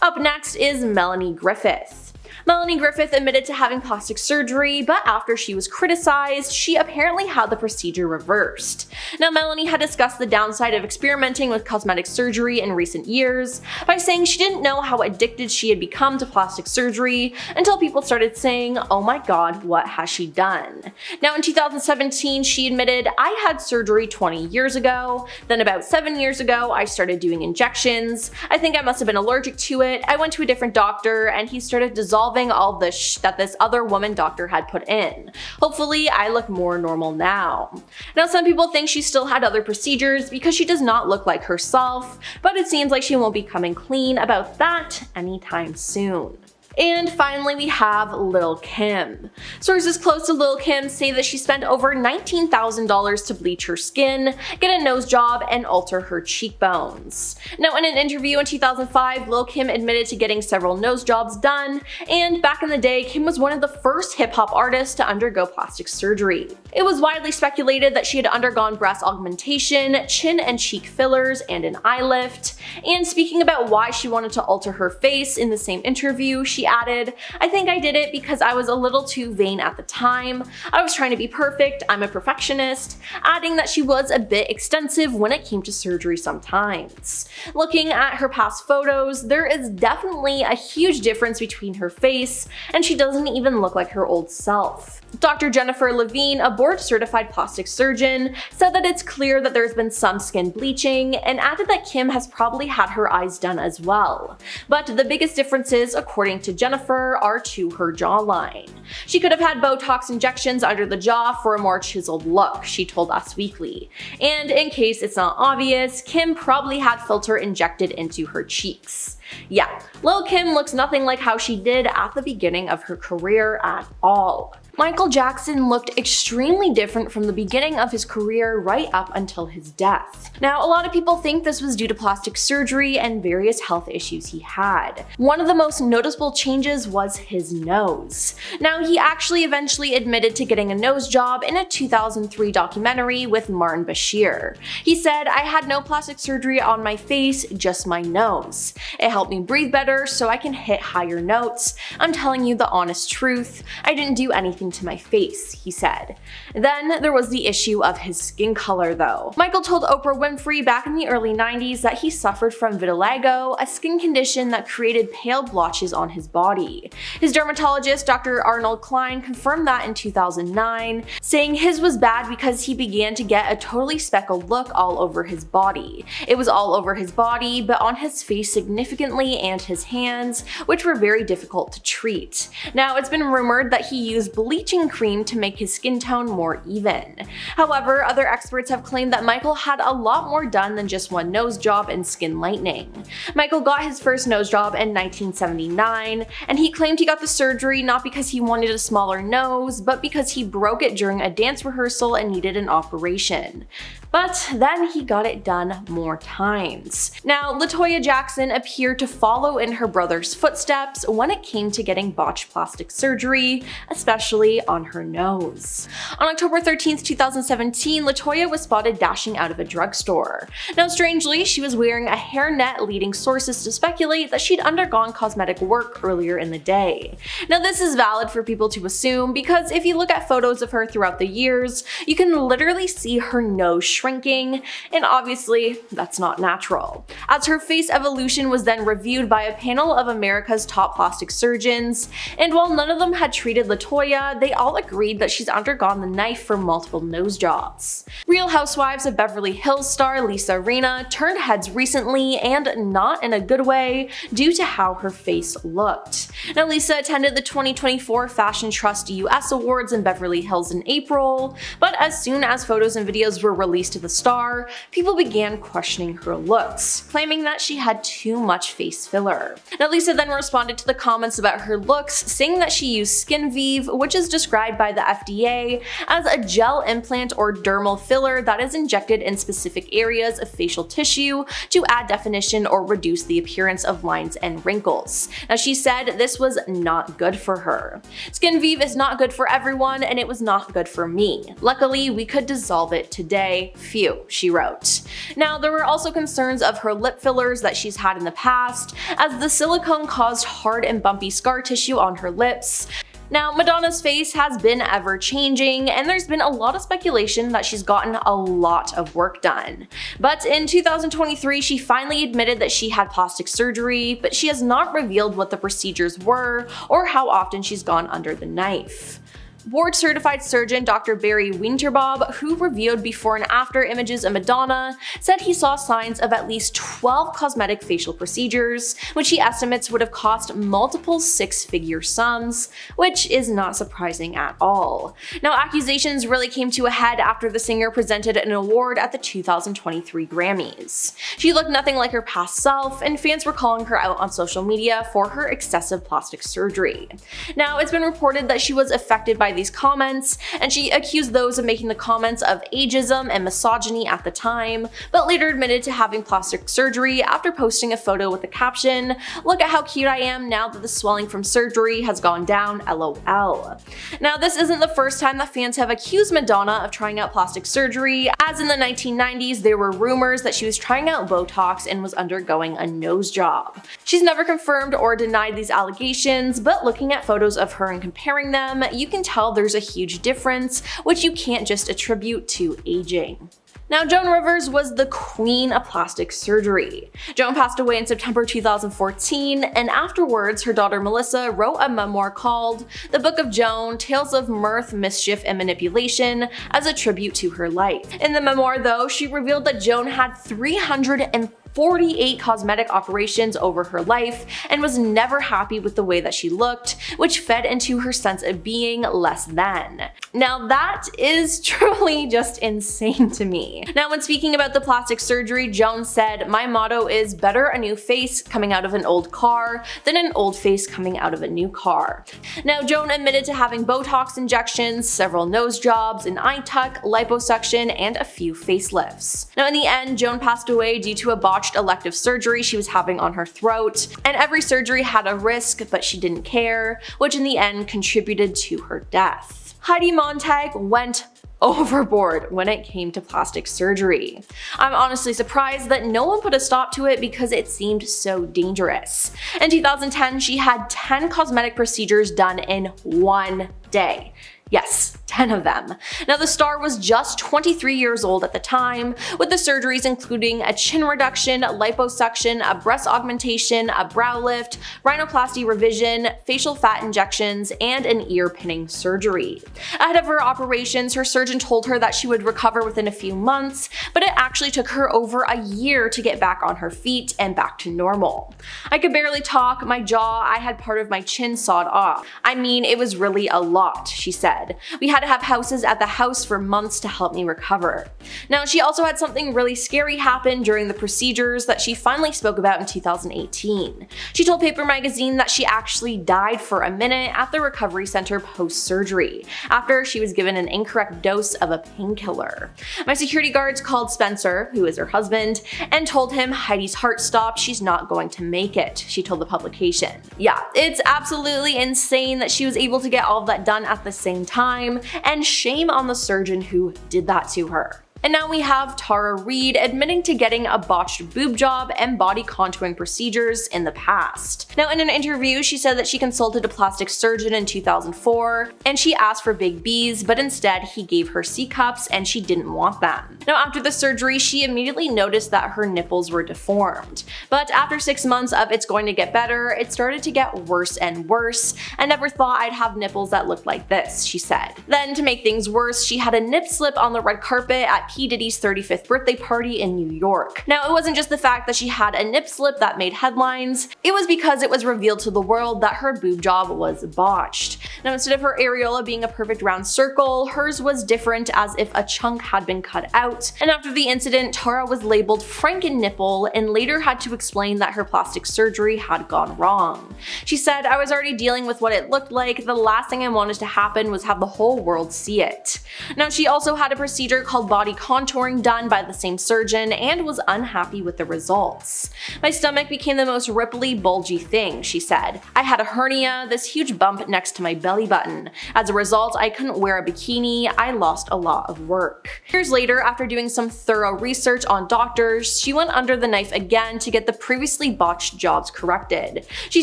Up next is Melanie Griffith. Melanie Griffith admitted to having plastic surgery, but after she was criticized, she apparently had the procedure reversed. Now, Melanie had discussed the downside of experimenting with cosmetic surgery in recent years by saying she didn't know how addicted she had become to plastic surgery until people started saying, "Oh my god, what has she done?" Now, in 2017, she admitted, "I had surgery 20 years ago. Then about 7 years ago, I started doing injections. I think I must have been allergic to it. I went to a different doctor and he started dissolving all the that this other woman doctor had put in. Hopefully, I look more normal now." Now, some people think she still had other procedures because she does not look like herself, but it seems like she won't be coming clean about that anytime soon. And finally, we have Lil' Kim. Sources close to Lil' Kim say that she spent over $19,000 to bleach her skin, get a nose job, and alter her cheekbones. Now, in an interview in 2005, Lil' Kim admitted to getting several nose jobs done, and back in the day, Kim was one of the first hip-hop artists to undergo plastic surgery. It was widely speculated that she had undergone breast augmentation, chin and cheek fillers, and an eye lift. And speaking about why she wanted to alter her face in the same interview, she added, "I think I did it because I was a little too vain at the time. I was trying to be perfect, I'm a perfectionist," adding that she was a bit extensive when it came to surgery sometimes. Looking at her past photos, there is definitely a huge difference between her face, and she doesn't even look like her old self. Dr. Jennifer Levine, a board-certified plastic surgeon, said that it's clear that there's been some skin bleaching, and added that Kim has probably had her eyes done as well. But the biggest differences, according to Jennifer, are to her jawline. She could have had Botox injections under the jaw for a more chiseled look, she told Us Weekly. And in case it's not obvious, Kim probably had filter injected into her cheeks. Yeah, Lil' Kim looks nothing like how she did at the beginning of her career at all. Michael Jackson looked extremely different from the beginning of his career right up until his death. Now, a lot of people think this was due to plastic surgery and various health issues he had. One of the most noticeable changes was his nose. Now, he actually eventually admitted to getting a nose job in a 2003 documentary with Martin Bashir. He said, "I had no plastic surgery on my face, just my nose. It helped me breathe better so I can hit higher notes. I'm telling you the honest truth. I didn't do anything to my face," he said. Then there was the issue of his skin color though. Michael told Oprah Winfrey back in the early 90s that he suffered from vitiligo, a skin condition that created pale blotches on his body. His dermatologist, Dr. Arnold Klein, confirmed that in 2009, saying his was bad because he began to get a totally speckled look all over his body. It was all over his body, but on his face significantly and his hands, which were very difficult to treat. Now, it's been rumored that he used bleaching cream to make his skin tone more even. However, other experts have claimed that Michael had a lot more done than just one nose job and skin lightening. Michael got his first nose job in 1979, and he claimed he got the surgery not because he wanted a smaller nose, but because he broke it during a dance rehearsal and needed an operation. But then he got it done more times. Now, LaToya Jackson appeared to follow in her brother's footsteps when it came to getting botched plastic surgery, especially on her nose. On October 13th, 2017, LaToya was spotted dashing out of a drugstore. Now, strangely, she was wearing a hairnet, leading sources to speculate that she'd undergone cosmetic work earlier in the day. Now, this is valid for people to assume because if you look at photos of her throughout the years, you can literally see her nose shrinking, and obviously that's not natural. As her face evolution was then reviewed by a panel of America's top plastic surgeons, and while none of them had treated LaToya, they all agreed that she's undergone the knife for multiple nose jobs. Real Housewives of Beverly Hills star Lisa Rinna turned heads recently, and not in a good way, due to how her face looked. Now, Lisa attended the 2024 Fashion Trust US Awards in Beverly Hills in April, but as soon as photos and videos were released to the star, people began questioning her looks, claiming that she had too much face filler. Now, Lisa then responded to the comments about her looks, saying that she used Skin Vive, which is described by the FDA as a gel implant or dermal filler that is injected in specific areas of facial tissue to add definition or reduce the appearance of lines and wrinkles. Now, she said this was not good for her. Skin Vive is not good for everyone, and it was not good for me. Luckily, we could dissolve it today. Phew, she wrote. Now, there were also concerns of her lip fillers that she's had in the past, as the silicone caused hard and bumpy scar tissue on her lips. Now, Madonna's face has been ever changing, and there's been a lot of speculation that she's gotten a lot of work done. But in 2023, she finally admitted that she had plastic surgery, but she has not revealed what the procedures were or how often she's gone under the knife. Board-certified surgeon Dr. Barry Winterbob, who reviewed before and after images of Madonna, said he saw signs of at least 12 cosmetic facial procedures, which he estimates would have cost multiple six-figure sums, which is not surprising at all. Now, accusations really came to a head after the singer presented an award at the 2023 Grammys. She looked nothing like her past self, and fans were calling her out on social media for her excessive plastic surgery. Now, it's been reported that she was affected by these comments, and she accused those of making the comments of ageism and misogyny at the time, but later admitted to having plastic surgery after posting a photo with the caption, "Look at how cute I am now that the swelling from surgery has gone down, LOL." Now, this isn't the first time that fans have accused Madonna of trying out plastic surgery, as in the 1990s there were rumors that she was trying out Botox and was undergoing a nose job. She's never confirmed or denied these allegations, but looking at photos of her and comparing them, you can tell there's a huge difference, which you can't just attribute to aging. Now, Joan Rivers was the queen of plastic surgery. Joan passed away in September 2014, and afterwards, her daughter Melissa wrote a memoir called The Book of Joan: Tales of Mirth, Mischief, and Manipulation as a tribute to her life. In the memoir, though, she revealed that Joan had 350 48 cosmetic operations over her life and was never happy with the way that she looked, which fed into her sense of being less than. Now that is truly just insane to me. Now when speaking about the plastic surgery, Joan said, "My motto is better a new face coming out of an old car than an old face coming out of a new car." Now Joan admitted to having Botox injections, several nose jobs, an eye tuck, liposuction, and a few facelifts. Now in the end, Joan passed away due to a botched elective surgery she was having on her throat, and every surgery had a risk, but she didn't care, which in the end contributed to her death. Heidi Montag went overboard when it came to plastic surgery. I'm honestly surprised that no one put a stop to it because it seemed so dangerous. In 2010, she had 10 cosmetic procedures done in one day. Yes, 10 of them. Now the star was just 23 years old at the time, with the surgeries including a chin reduction, liposuction, a breast augmentation, a brow lift, rhinoplasty revision, facial fat injections, and an ear pinning surgery. Ahead of her operations, her surgeon told her that she would recover within a few months, but it actually took her over a year to get back on her feet and back to normal. "I could barely talk, my jaw, I had part of my chin sawed off. I mean, it was really a lot," she said. "We had to have houses at the house for months to help me recover." Now, she also had something really scary happen during the procedures that she finally spoke about in 2018. She told Paper Magazine that she actually died for a minute at the recovery center post-surgery, after she was given an incorrect dose of a painkiller. "My security guards called Spencer, who is her husband, and told him Heidi's heart stopped, she's not going to make it," she told the publication. Yeah, it's absolutely insane that she was able to get all of that done at the same time, and shame on the surgeon who did that to her. And now we have Tara Reid admitting to getting a botched boob job and body contouring procedures in the past. Now in an interview, she said that she consulted a plastic surgeon in 2004 and she asked for big B's, but instead he gave her C cups and she didn't want them. Now after the surgery, she immediately noticed that her nipples were deformed. But after 6 months of "it's going to get better," it started to get worse and worse. "I never thought I'd have nipples that looked like this," she said. Then to make things worse, she had a nip slip on the red carpet at P. Diddy's 35th birthday party in New York. Now, it wasn't just the fact that she had a nip slip that made headlines, it was because it was revealed to the world that her boob job was botched. Now, instead of her areola being a perfect round circle, hers was different, as if a chunk had been cut out. And after the incident, Tara was labeled Franken nipple and later had to explain that her plastic surgery had gone wrong. She said, "I was already dealing with what it looked like. The last thing I wanted to happen was have the whole world see it." Now, she also had a procedure called body contouring done by the same surgeon and was unhappy with the results. "My stomach became the most ripply, bulgy thing," she said. "I had a hernia, this huge bump next to my belly button. As a result, I couldn't wear a bikini. I lost a lot of work." Years later, after doing some thorough research on doctors, she went under the knife again to get the previously botched jobs corrected. She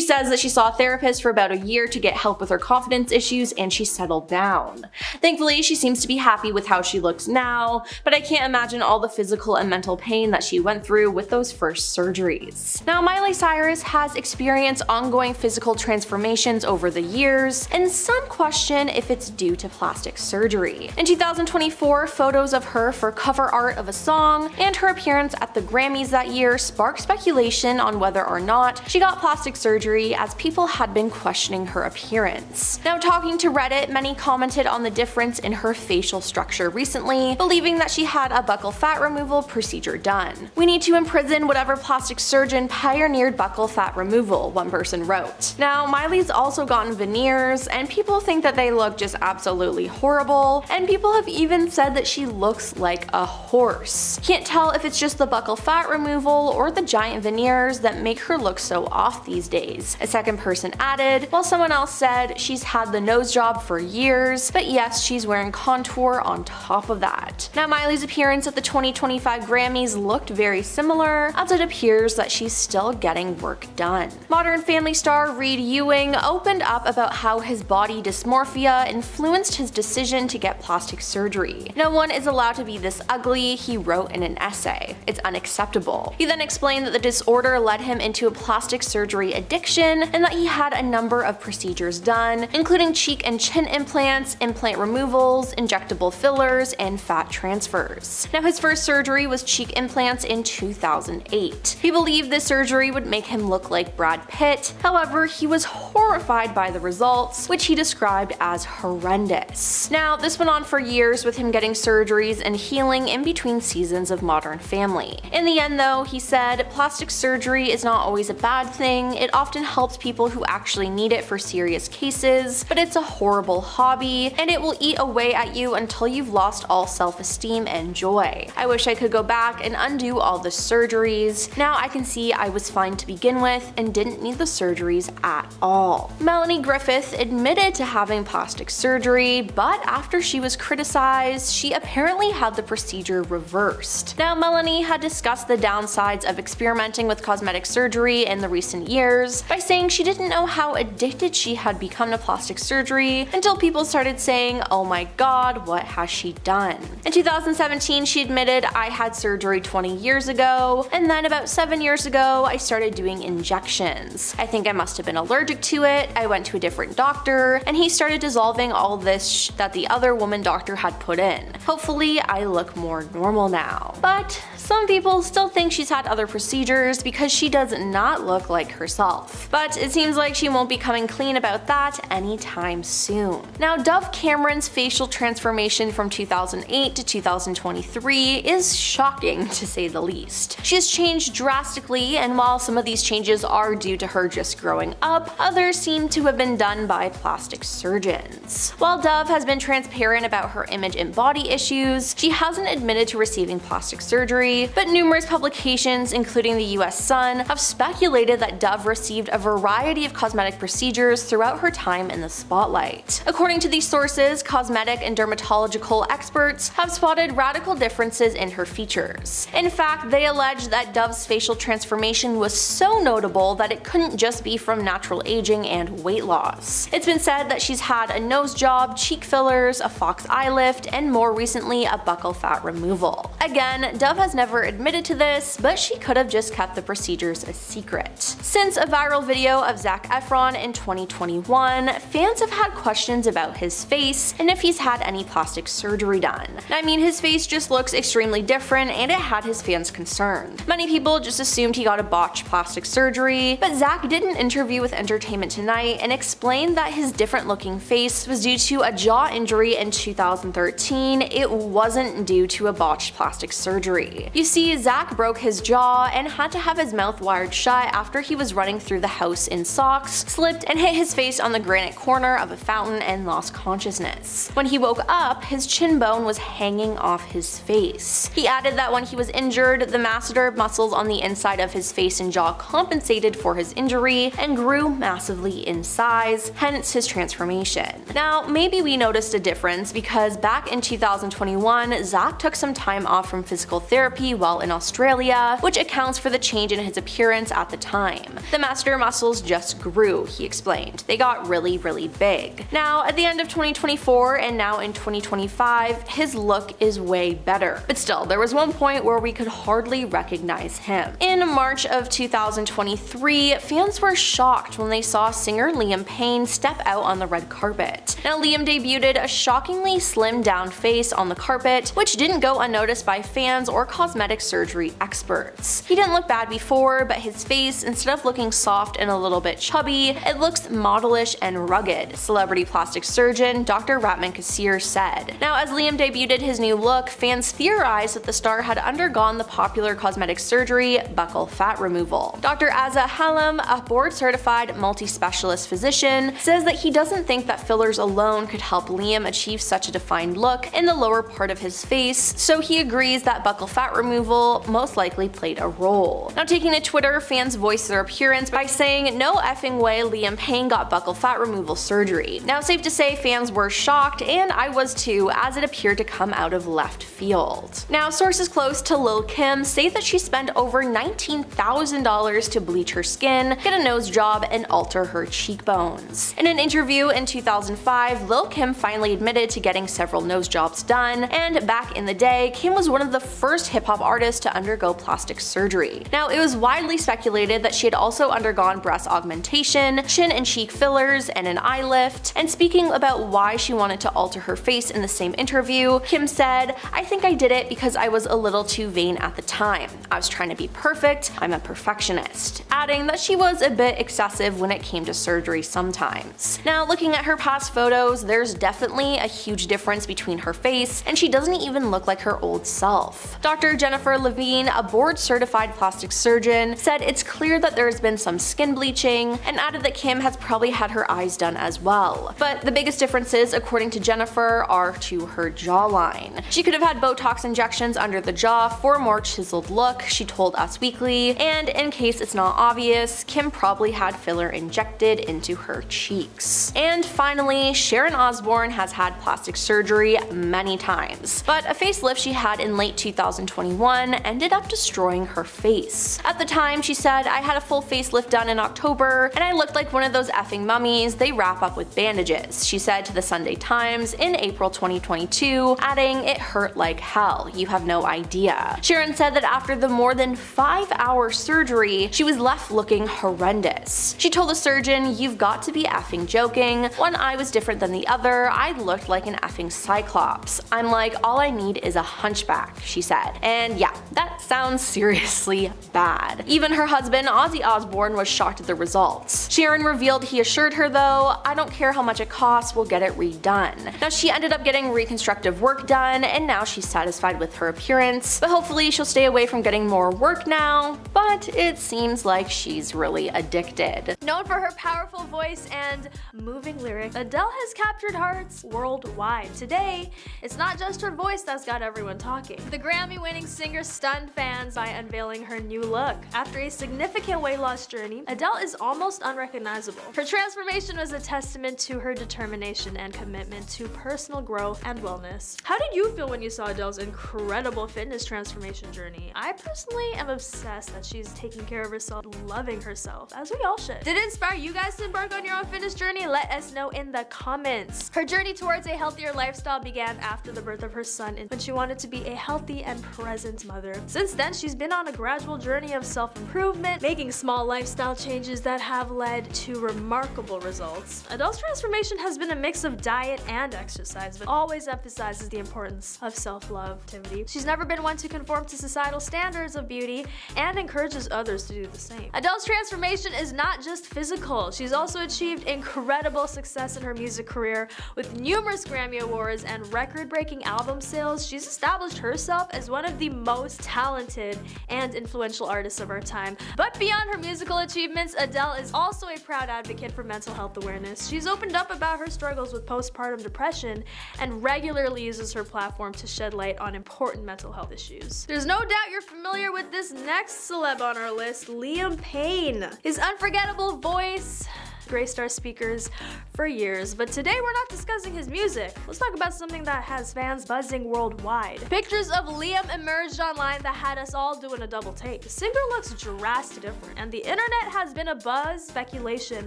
says that she saw a therapist for about a year to get help with her confidence issues and she settled down. Thankfully, she seems to be happy with how she looks now, but I can't imagine all the physical and mental pain that she went through with those first surgeries. Now, Miley Cyrus has experienced ongoing physical transformations over the years, and some question if it's due to plastic surgery. In 2024, photos of her for cover art of a song and her appearance at the Grammys that year sparked speculation on whether or not she got plastic surgery, as people had been questioning her appearance. Now, talking to Reddit, many commented on the difference in her facial structure recently, believing that she had a buccal fat removal procedure done. "We need to imprison whatever plastic surgeon pioneered buccal fat removal," one person wrote. Now, Miley's also gotten veneers, and people think that they look just absolutely horrible, and people have even said that she looks like a horse. Can't tell if it's just the buccal fat removal or the giant veneers that make her look so off these days, a second person added, while someone else said she's had the nose job for years, but yes, she's wearing contour on top of that. Now, Miley's appearance at the 2025 Grammys looked very similar, as it appears years that she's still getting work done. Modern Family star Reed Ewing opened up about how his body dysmorphia influenced his decision to get plastic surgery. "No one is allowed to be this ugly," he wrote in an essay. "It's unacceptable." He then explained that the disorder led him into a plastic surgery addiction and that he had a number of procedures done, including cheek and chin implants, implant removals, injectable fillers, and fat transfers. Now, his first surgery was cheek implants in 2008. He believed this surgery would make him look like Brad Pitt. However, he was horrified by the results, which he described as horrendous. Now, this went on for years with him getting surgeries and healing in between seasons of Modern Family. In the end though, he said, "Plastic surgery is not always a bad thing. It often helps people who actually need it for serious cases, but it's a horrible hobby, and it will eat away at you until you've lost all self-esteem and joy. I wish I could go back and undo all the surgeries. Now I can see I was fine to begin with and didn't need the surgeries at all." Melanie Griffith admitted to having plastic surgery, but after she was criticized, she apparently had the procedure reversed. Now, Melanie had discussed the downsides of experimenting with cosmetic surgery in the recent years by saying she didn't know how addicted she had become to plastic surgery until people started saying, "Oh my god, what has she done?" In 2017, she admitted, "I had surgery 20 years ago, and then about 7 years ago, I started doing injections. I think I must have been allergic to it. I went to a different doctor, and he started dissolving all this that the other woman doctor had put in. Hopefully, I look more normal now." But some people still think she's had other procedures because she does not look like herself. But it seems like she won't be coming clean about that anytime soon. Now, Dove Cameron's facial transformation from 2008 to 2023 is shocking to say the least. She has changed drastically, and while some of these changes are due to her just growing up, others seem to have been done by plastic surgeons. While Dove has been transparent about her image and body issues, she hasn't admitted to receiving plastic surgery, but numerous publications, including the US Sun, have speculated that Dove received a variety of cosmetic procedures throughout her time in the spotlight. According to these sources, cosmetic and dermatological experts have spotted radical differences in her features. In fact, they allege that Dove's facial transformation was so notable that it couldn't just be from natural aging and weight loss. It's been said that she's had a nose job, cheek fillers, a fox eye lift, and more recently a buccal fat removal. Again, Dove has never admitted to this, but she could have just kept the procedures a secret. Since a viral video of Zac Efron in 2021, fans have had questions about his face and if he's had any plastic surgery done. I mean, his face just looks extremely different, and it had his fans concerned. Many people just assumed he got a botched plastic surgery, but Zac did an interview with Entertainment Tonight and explained that his different looking face was due to a jaw injury in 2013. It wasn't due to a botched plastic surgery. You see, Zac broke his jaw and had to have his mouth wired shut after he was running through the house in socks, slipped, and hit his face on the granite corner of a fountain and lost consciousness. When he woke up, his chin bone was hanging off his face. He added that when he was injured, the masseter muscles on the inside of his face and jaw compensated for his injury and grew massively in size, hence his transformation. Now, maybe we noticed a difference because back in 2021, Zac took some time off from physical therapy while in Australia, which accounts for the change in his appearance at the time. The masseter muscles just grew, he explained. They got really, really big. Now, at the end of 2024 and now in 2025, his look is way better. But still, there was one point where we could hardly recognize him. In March of 2023, fans were shocked when they saw singer Liam Payne step out on the red carpet. Now, Liam debuted a shockingly slimmed down face on the carpet, which didn't go unnoticed by fans or cosmetic surgery experts. He didn't look bad before, but his face, instead of looking soft and a little bit chubby, it looks modelish and rugged, celebrity plastic surgeon Dr. Ratman Kassir said. Now, as Liam debuted his new look, fans theorized that the star had undergone the popular cosmetic surgery, buccal fat removal. Dr. Azza Hallam, a board-certified multi-specialist physician, says that he doesn't think that fillers alone could help Liam achieve such a defined look in the lower part of his face, so he agrees that buccal fat removal most likely played a role. Now, taking to Twitter, fans voiced their appearance by saying, "No effing way Liam Payne got buccal fat removal surgery." Now, safe to say fans were shocked, and I was too, as it appeared to come out of left field. Now, sources close to Lil' Kim say that she spent over $19,000 to bleach her skin, get a nose job, and alter her cheekbones. In an interview in 2005, Lil' Kim finally admitted to getting several nose jobs done, and back in the day, Kim was one of the first hip-hop artists to undergo plastic surgery. Now, it was widely speculated that she had also undergone breast augmentation, chin and cheek fillers, and an eye lift, and speaking about why she wanted to alter her face in the same interview, Kim said, "I think I did it because I was a little too vain at the time. I was trying to be perfect, I'm a perfectionist," adding that she was a bit excessive when it came to surgery sometimes. Now, looking at her past photos, there's definitely a huge difference between her face, and she doesn't even look like her old self. Dr. Jennifer Levine, a board-certified plastic surgeon, said it's clear that there has been some skin bleaching, and added that Kim has probably had her eyes done as well. But the biggest differences, according to Jennifer, are to her jawline. She could have had Botox injections under the jaw for a more chiseled look, she told Us Weekly, and in case it's not obvious, Kim probably had filler injected into her cheeks. And finally, Sharon Osbourne has had plastic surgery many times, but a facelift she had in late 2021 ended up destroying her face. At the time, she said, "I had a full facelift done in October, and I looked like one of those effing mummies they wrap up with bandages," she said to the Sunday Times in April 2022, adding, "It hurt like hell, you have no idea." Sharon said that after the more than 5-hour surgery, she was left looking horrendous. She told the surgeon, "You've got to be effing joking. One eye was different than the other, I looked like an effing cyclops. I'm like, all I need is a hunchback," she said. And yeah, that sounds seriously bad. Even her husband, Ozzy Osbourne, was shocked at the results. Sharon revealed he assured her though, "I don't care how much it costs, we'll get it redone." Now, she ended up getting reconstructive work done, and now she's satisfied with her appearance, but hopefully she'll stay away from getting more work now, but it seems like she's really addicted. Known for her powerful voice and moving lyrics, Adele has captured hearts worldwide. Today, it's not just her voice that's got everyone talking. The Grammy-winning singer stunned fans by unveiling her new look. After a significant weight loss journey, Adele is almost unrecognizable. Her transformation was a testament to her determination and commitment to personal growth and wellness. How did you feel when you saw Adele's incredible fitness transformation journey? I personally am obsessed that she's taking care of herself, loving herself, as we all should. Did it inspire you guys to embark on your own fitness journey? Let us know in the comments. Her journey towards a healthier lifestyle began after the birth of her son, when she wanted to be a healthy and present mother. Since then, she's been on a gradual journey of self-improvement, making small lifestyle changes that have led to remarkable results. Adele's transformation has been a mix of diet and exercise, but always emphasizes the importance of self-love activity. She's never been one to conform to societal standards of beauty and encourages others to do the same. Adele's transformation is not just physical. She's also achieved incredible success in her music career with numerous Grammy Awards and record-breaking album sales. She's established herself as one of the most talented and influential artists of our time. But beyond her musical achievements, Adele is also a proud advocate for mental health awareness. She's opened up about her struggles with postpartum depression and regularly uses her platform to shed light on important mental health issues. There's no doubt you're familiar with this next celeb on our list, Liam Payne. His unforgettable voice graced our speakers for years, but today we're not discussing his music. Let's talk about something that has fans buzzing worldwide. Pictures of Liam emerged online that had us all doing a double take. The singer looks drastically different, and the internet has been abuzz speculation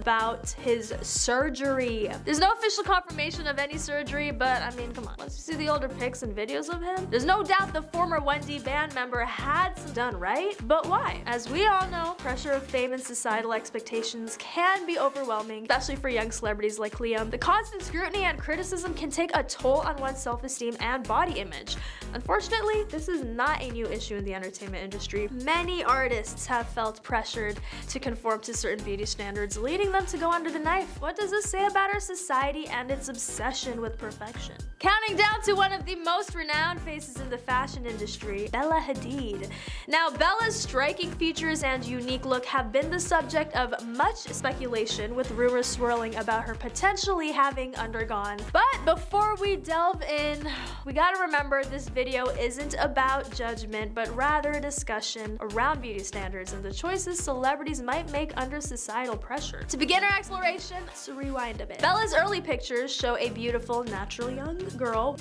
about his surgery. There's no official confirmation of any surgery, but I mean, come on. Once you see the older pics and videos of him, there's no doubt the former 1D band member had some done, right? But why? As we all know, pressure of fame and societal expectations can be overwhelming, especially for young celebrities like Liam. The constant scrutiny and criticism can take a toll on one's self-esteem and body image. Unfortunately, this is not a new issue in the entertainment industry. Many artists have felt pressured to conform to certain beauty standards, leading them to go under the knife. What does this say about our society and its obsession with perfection? Counting down to one of the most renowned faces in the fashion industry, Bella Hadid. Now, Bella's striking features and unique look have been the subject of much speculation, with rumors swirling about her potentially having undergone. But before we delve in, we gotta remember this video isn't about judgment, but rather a discussion around beauty standards and the choices celebrities might make under societal pressure. To begin our exploration, let's rewind a bit. Bella's early pictures show a beautiful, natural young girl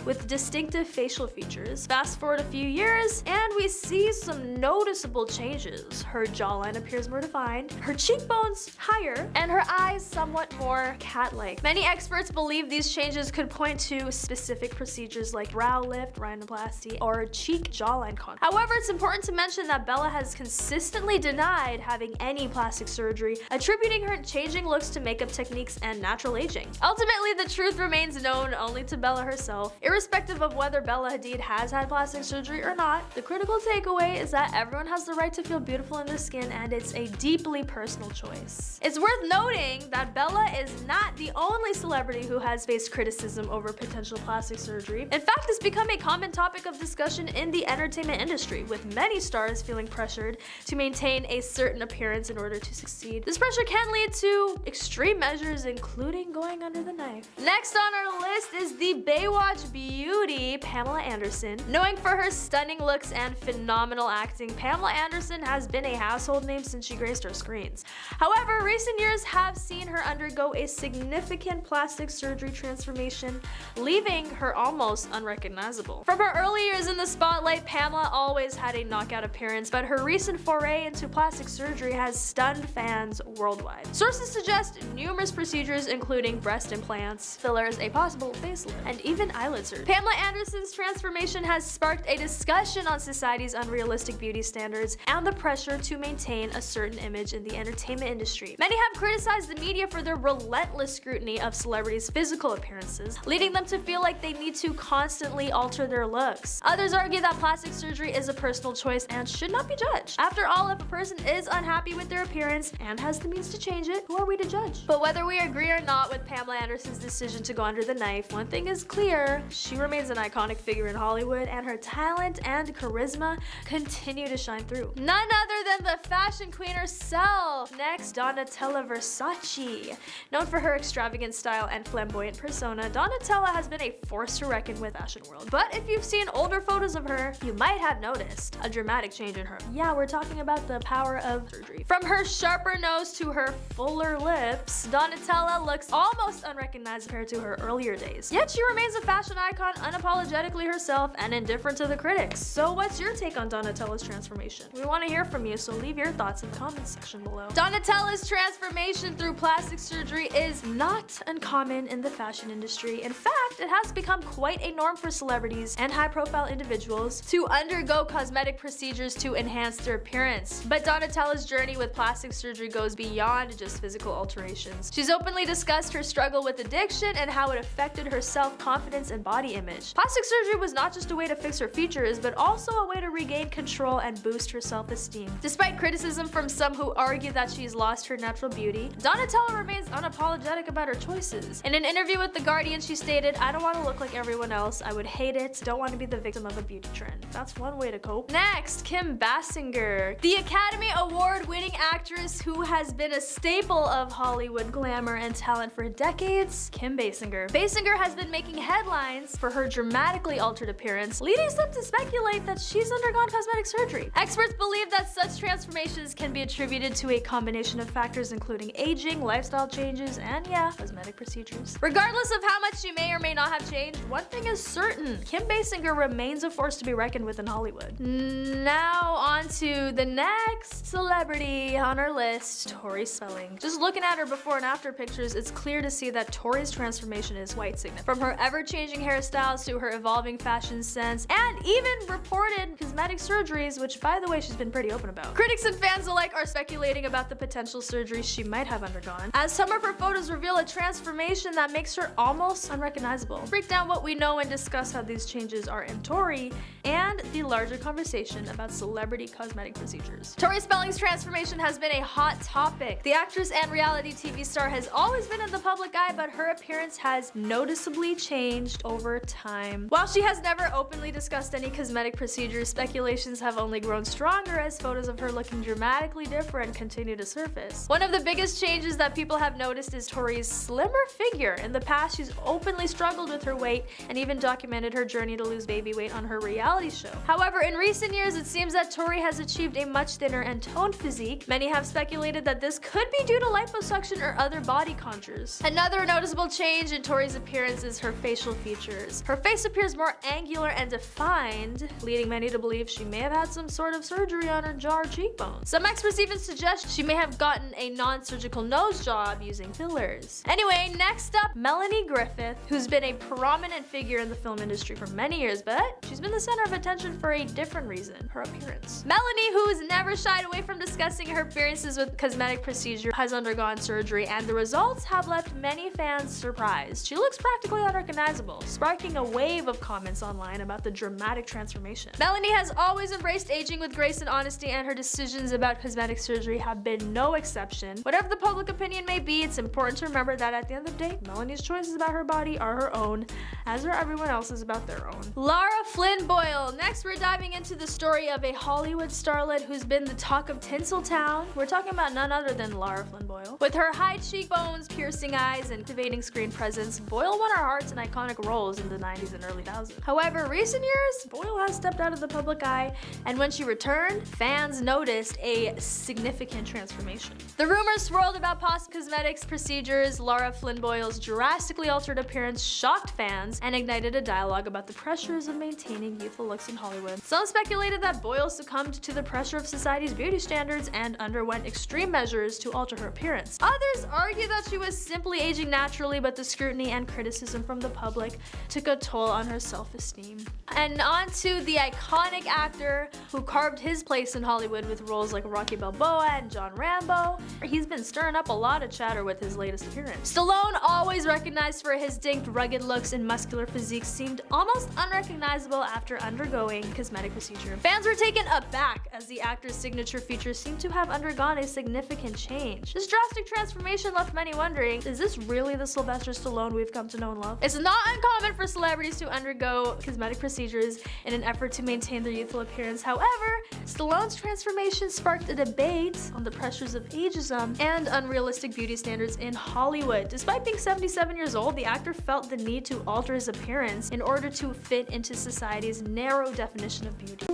with distinctive facial features. Fast forward a few years, and we see some noticeable changes. Her jawline appears more defined, her cheekbones higher, and her eyes somewhat more cat-like. Many experts believe these changes could point to specific procedures like brow lift, rhinoplasty, or cheek jawline contour. However, it's important to mention that Bella has consistently denied having any plastic surgery, attributing her changing looks to makeup techniques and natural aging. Ultimately, the truth remains known only to Bella herself. Irrespective of whether Bella Hadid has had plastic surgery or not, the critical takeaway is that everyone has the right to feel beautiful in their skin, and it's a deeply personal choice. It's worth noting that Bella is not the only celebrity who has faced criticism over potential plastic surgery. In fact, it's become a common topic of discussion in the entertainment industry, with many stars feeling pressured to maintain a certain appearance in order to succeed. This pressure can lead to extreme measures, including going under the knife. Next on our list is the Baywatch beauty, Pamela Anderson. Known for her stunning looks and phenomenal acting, Pamela Anderson has been a household name since she graced our screens. However, recent years have seen her undergo a significant plastic surgery transformation, leaving her almost unrecognizable. From her early years in the spotlight, Pamela always had a knockout appearance, but her recent foray into plastic surgery has stunned fans worldwide. Sources suggest numerous procedures including breast implants, fillers, a possible facelift, and even eyelid surgery. Pamela Anderson's transformation has sparked a discussion on society's unrealistic beauty standards and the pressure to maintain a certain image in the entertainment industry. Many have criticized the media for their relentless scrutiny of celebrities' physical appearances, leading them to feel like they need to constantly alter their looks. Others argue that plastic surgery is a personal choice and should not be judged. After all, if a person is unhappy with their appearance and has the means to change it, who are we to judge? But whether we agree or not with Pamela Anderson's decision to go under the knife, one thing is clear: she remains an iconic figure in Hollywood, and her talent and charisma continue to shine through. None other than the fashion queen herself. Next, Donatella Versace. Known for her extravagant style and flamboyant persona, Donatella has been a force to reckon with in the fashion world. But if you've seen older photos of her, you might have noticed a dramatic change in her. Yeah, we're talking about the power of surgery. From her sharper nose to her fuller lips, Donatella looks almost unrecognizable compared to her earlier days. Yet she remains a fashion icon unapologetically herself and indifferent to the critics. So what's your take on Donatella's transformation? We want to hear from you, so leave your thoughts in the comments section below. Donatella's transformation through plastic surgery is not uncommon in the fashion industry. In fact, it has become quite a norm for celebrities and high-profile individuals to undergo cosmetic procedures to enhance their appearance. But Donatella's journey with plastic surgery goes beyond just physical alterations. She's openly discussed her struggle with addiction and how it affected her self-confidence and body image. Plastic surgery was not just a way to fix her features, but also a way to regain control and boost her self-esteem. Despite criticism from some who argue that she's lost her natural beauty, Donatella remains unapologetic about her choices. In an interview with The Guardian, she stated, "I don't want to look like everyone else. I would hate it. Don't want to be the victim of a beauty trend." That's one way to cope. Next, Kim Basinger. The Academy Award-winning actress who has been a staple of Hollywood glamour and talent for decades, Kim Basinger. Basinger has been making headlines for her dramatically altered appearance, leading some to speculate that she's undergone cosmetic surgery. Experts believe that such transformations can be attributed to a combination of factors including aging, lifestyle changes, and yeah, cosmetic procedures. Regardless of how much she may or may not have changed, one thing is certain: Kim Basinger remains a force to be reckoned with in Hollywood. Now on to the next celebrity on our list, Tori Spelling. Just looking at her before and after pictures, it's clear to see that Tori's transformation is quite significant. From her ever-changing hairstyles to her evolving fashion sense, and even reported cosmetic surgeries, which by the way she's been pretty open about. Critics and fans alike are speculating about the potential surgeries she might have undergone, as some of her photos reveal a transformation that makes her almost unrecognizable. Break down what we know and discuss how these changes are in Tori and the larger conversation about celebrity cosmetic procedures. Tori Spelling's transformation has been a hot topic. The actress and reality TV star has always been in the public eye, but her appearance has noticeably changed over time. While she has never openly discussed any cosmetic procedures, speculations have only grown stronger as photos of her looking dramatically different continue to surface. One of the biggest changes that people have noticed is Tori's slimmer figure. In the past, she's openly struggled with her weight and even documented her journey to lose baby weight on her reality show. However, in recent years, it seems that Tori has achieved a much thinner and toned physique. Many have speculated that this could be due to liposuction or other body contours. Another noticeable change in Tori's appearance is is her facial features. Her face appears more angular and defined, leading many to believe she may have had some sort of surgery on her jaw or cheekbones. Some experts even suggest she may have gotten a non-surgical nose job using fillers. Anyway, next up, Melanie Griffith, who's been a prominent figure in the film industry for many years, but she's been the center of attention for a different reason: her appearance. Melanie, who has never shied away from discussing her experiences with cosmetic procedure, has undergone surgery, and the results have left many fans surprised. She looks practically unrecognizable, sparking a wave of comments online about the dramatic transformation. Melanie has always embraced aging with grace and honesty, and her decisions about cosmetic surgery have been no exception. Whatever the public opinion may be, it's important to remember that at the end of the day, Melanie's choices about her body are her own, as are everyone else's about their own. Lara Flynn Boyle. Next, we're diving into the story of a Hollywood starlet who's been the talk of Tinseltown. We're talking about none other than Lara Flynn Boyle. With her high cheekbones, piercing eyes, and captivating screen presence, Boyle won our hearts in iconic roles in the 90s and early 2000s. However, recent years, Boyle has stepped out of the public eye, and when she returned, fans noticed a significant transformation. The rumors swirled about possible cosmetics procedures. Lara Flynn Boyle's drastically altered appearance shocked fans and ignited a dialogue about the pressures of maintaining youthful looks in Hollywood. Some speculated that Boyle succumbed to the pressure of society's beauty standards and underwent extreme measures to alter her appearance. Others argue that she was simply aging naturally, but the scrutiny and criticism from the public took a toll on her self-esteem. And on to the iconic actor who carved his place in Hollywood with roles like Rocky Balboa and John Rambo. He's been stirring up a lot of chatter with his latest appearance. Stallone, always recognized for his distinct, rugged looks and muscular physique, seemed almost unrecognizable after undergoing cosmetic procedure. Fans were taken aback as the actor's signature features seemed to have undergone a significant change. This drastic transformation left many wondering, is this really the Sylvester Stallone we've come to know and love? It's not uncommon for celebrities to undergo cosmetic procedures in an effort to maintain their youthful appearance. However, Stallone's transformation sparked a debate on the pressures of ageism and unrealistic beauty standards in Hollywood. Despite being 77 years old, the actor felt the need to alter his appearance in order to fit into society's narrow definition of beauty.